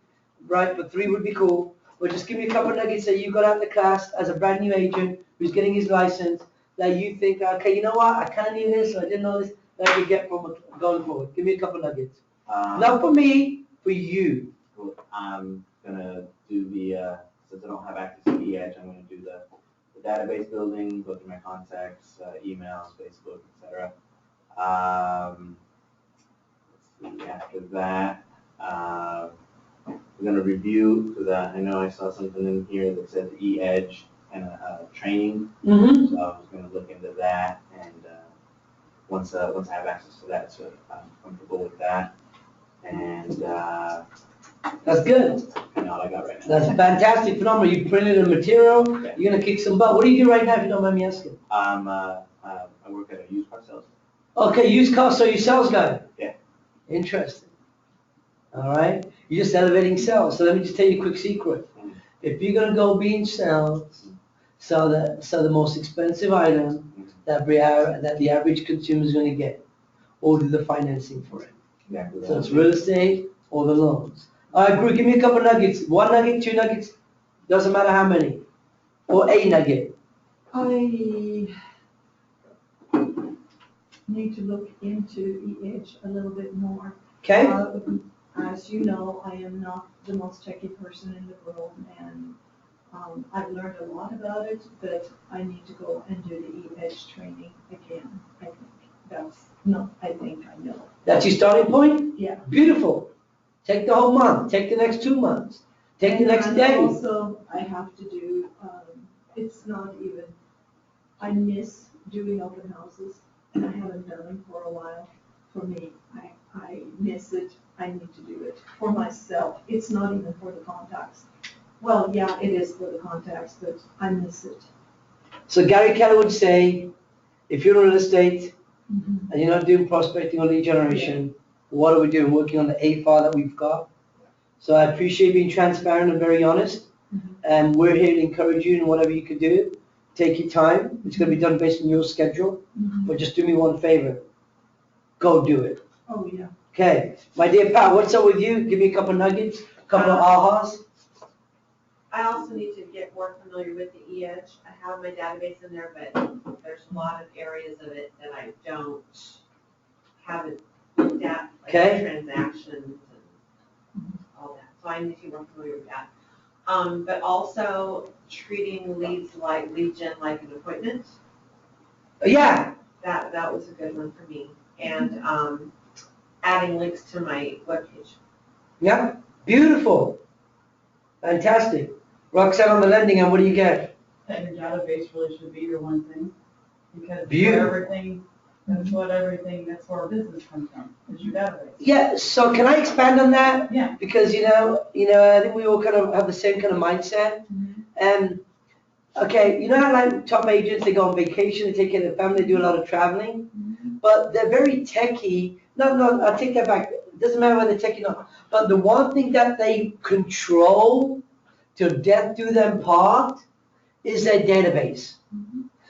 right? But 3 would be cool. But just give me a couple of nuggets that you got out of the class as a brand new agent who's getting his license that you think, okay, you know what? I kind of knew this, or I didn't know this, that I could get from going forward. Give me a couple of nuggets. Not for me, for you. Cool. I'm gonna do the, since I don't have access to eEdge, I'm gonna do the database building, go through my contacts, emails, Facebook, etc. Let's see, after that, we're gonna review, because I know I saw something in here that said eEdge and training. Mm-hmm. So I was gonna look into that, and once I have access to that, so I'm comfortable with that. And That's good. kind of all I got right now. That's fantastic, phenomenal. You printed a material. You're gonna kick some butt. What do you do right now, if you don't mind me asking? I work at a used car sales. Okay, used car, so you sales guy. Yeah. Interesting. All right. You're just elevating sales. So let me just tell you a quick secret. If you're gonna go be in sales, sell the most expensive item that the average consumer is gonna get, or do the financing for it. Exactly. So it's real estate or the loans. All right, Drew, give me a couple nuggets. 1 nugget, 2 nuggets, doesn't matter how many. Or a nugget. I need to look into eEdge a little bit more. Okay? As you know, I am not the most techy person in the world, and I've learned a lot about it, but I need to go and do the eEdge training again. I think I know. That's your starting point? Yeah. Beautiful. Take the whole month. Take the next 2 months. Take the next day. Also, I have to do, it's not even, I miss doing open houses, and I haven't done them for a while. For me, I miss it. I need to do it for myself. It's not even for the contacts. Well, yeah, it is for the contacts, but I miss it. So Gary Keller would say, if you're in real estate and you're not doing prospecting or lead generation, what are we doing? Working on the A file that we've got. So I appreciate being transparent and very honest. And we're here to encourage you in whatever you can do. Take your time. It's going to be done based on your schedule. But just do me one favor. Go do it. Oh, yeah. Okay. My dear Pat, what's up with you? Give me a couple nuggets, a couple of ahas. I also need to get more familiar with the e-edge. I have my database in there, but there's a lot of areas of it that I haven't looked at, like Okay. transactions and all that. So I need to get more familiar with that. But also treating lead gen like an appointment. Yeah, That was a good one for me. And, adding links to my webpage. yeah, beautiful. Fantastic. Roxanne on the lending, and what do you get? That your database really should be your one thing, because Beautiful. that's where our business comes from, is your database. Yeah, so can I expand on that? Yeah. Because, I think we all kind of have the same kind of mindset. And, okay, you know how like top agents, they go on vacation, they take care of their family, they do a lot of traveling, but they're very techy. No, I take that back. It doesn't matter whether they're techy or not. But the one thing that they control till death do them part is their database.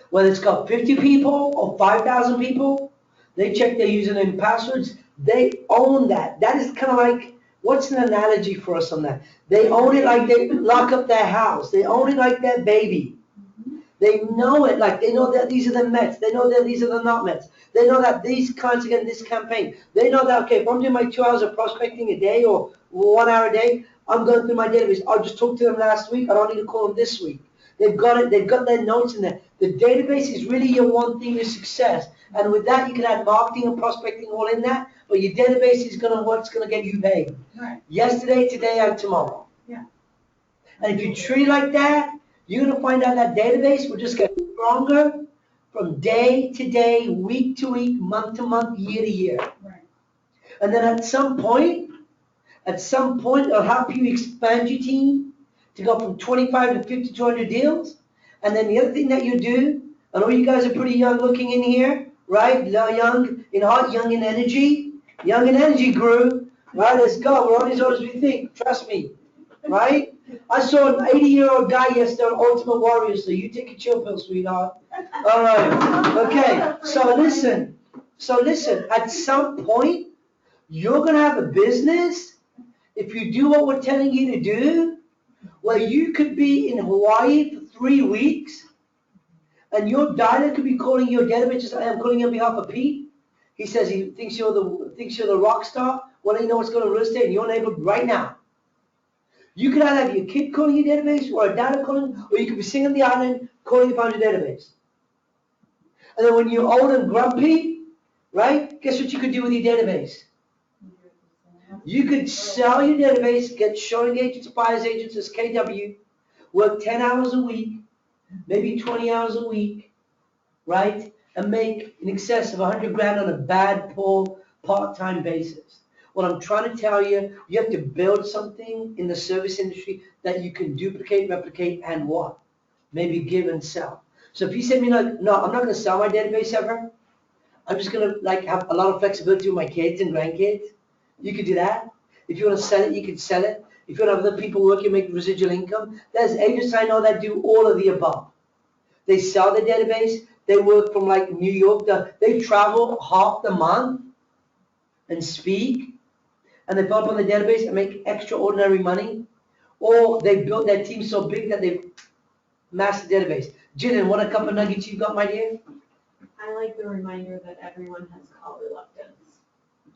Whether it's got 50 people or 5,000 people, they check their username and passwords. They own that. That is kind of like, what's an analogy for us on that? They own it like they lock up their house. They own it like their baby. They know it, like they know that these are the Mets. They know that these are the not Mets. They know that these clients are getting this campaign. They know that, okay, if I'm doing my 2 hours of prospecting a day or 1 hour a day, I'm going through my database. I just talked to them last week. I don't need to call them this week. They've got it. They've got their notes in there. The database is really your one thing to success. And with that, you can add marketing and prospecting all in that. But your database is what's going to get you paid. Right. Yesterday, today, and tomorrow. Yeah. And if you treat it like that, you're going to find out that database will just get stronger from day to day, week to week, month to month, year to year. Right. And then at some point, it'll help you expand your team to go from 25 to 50 to 100 deals. And then the other thing that you do, I know you guys are pretty young looking in here, right? Young in heart, young in energy. Young in energy, Guru. Right, let's go. We're on as old as we think. Trust me. Right? I saw an 80-year-old guy yesterday on Ultimate Warrior, so you take a chill pill, sweetheart. All right. Okay. So listen, at some point, you're going to have a business, if you do what we're telling you to do, where you could be in Hawaii for 3 weeks, and your dialer could be calling your database, just like I'm calling on behalf of Pete. He says he thinks you're the rock star. Well, you know what's going to real estate in your neighborhood right now. You could either have your kid calling your database, or a dad calling, or you could be sitting on the island calling upon your database. And then when you're old and grumpy, right, guess what you could do with your database? You could sell your database, get showing agents, buyer's agents as KW, work 10 hours a week, maybe 20 hours a week, right, and make in excess of 100 grand on a bad, poor, part-time basis. What I'm trying to tell you, you have to build something in the service industry that you can duplicate, replicate, and what? Maybe give and sell. So if you say to me, like, no, I'm not going to sell my database ever. I'm just going to have a lot of flexibility with my kids and grandkids. You could do that. If you want to sell it, you can sell it. If you want to have other people working, make residual income. There's agents I know that do all of the above. They sell their database. They work from like New York. They travel half the month and speak. And they build up on the database and make extraordinary money. Or they built their team so big that they've mastered the database. Jillian, what a couple of nuggets you got, my dear? I like the reminder that everyone has call reluctance.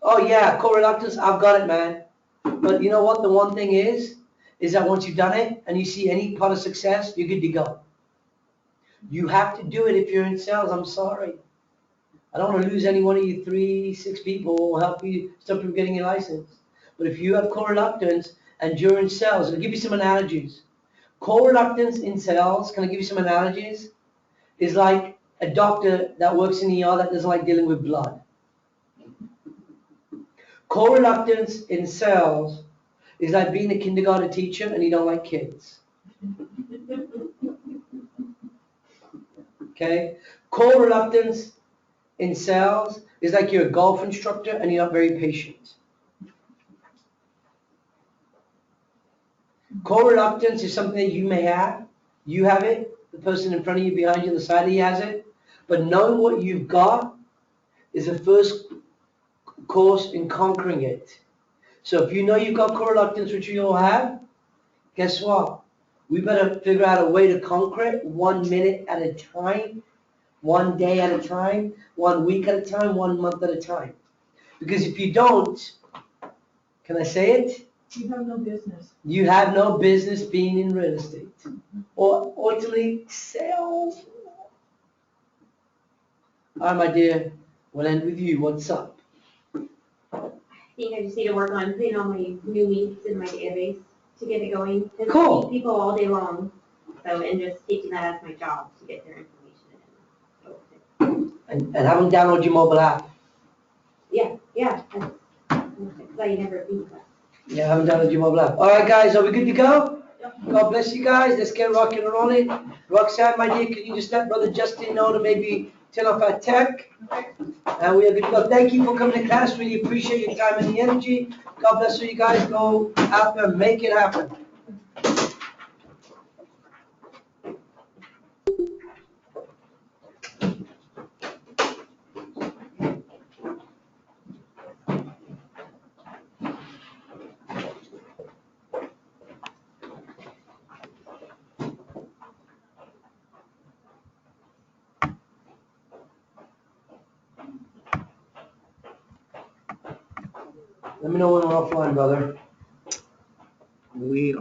Oh yeah, call reluctance, I've got it, man. But you know what the one thing is that once you've done it and you see any part of success, you're good to go. You have to do it if you're in sales, I'm sorry. I don't want to lose any one of you 3, 6 people who will help you stop from getting your license. But if you have call reluctance and you're in sales, I'll give you some analogies. Call reluctance in sales, can I give you some analogies? Is like a doctor that works in the ER that doesn't like dealing with blood. Call reluctance in sales is like being a kindergarten teacher and you don't like kids. Okay? Call reluctance in sales is like you're a golf instructor and you're not very patient. Call reluctance is something that you may have. You have it. The person in front of you, behind you, on the side of you has it. But knowing what you've got is the first course in conquering it. So if you know you've got call reluctance, which you all have, guess what? We better figure out a way to conquer it 1 minute at a time, 1 day at a time, 1 week at a time, 1 month at a time. Because if you don't, can I say it? You have no business. You have no business being in real estate. Or ultimately, sales. All right, my dear, we'll end with you. What's up? I think I just need to work on putting all my new leads in my database to get it going. 'Cause I Cool. meet people all day long, so, and just taking that as my job to get their information in. So, And have them download your mobile app. yeah, that's, because I never think that. Yeah, have them download your mobile app. All right, guys, are we good to go? God bless you guys. Let's get rocking and rolling. Roxanne, my dear, can you just let Brother Justin know to maybe turn off our tech? And we are good to go. Thank you for coming to class. Really appreciate your time and the energy. God bless you guys. Go out there and make it happen. Let me know when we're offline, brother. We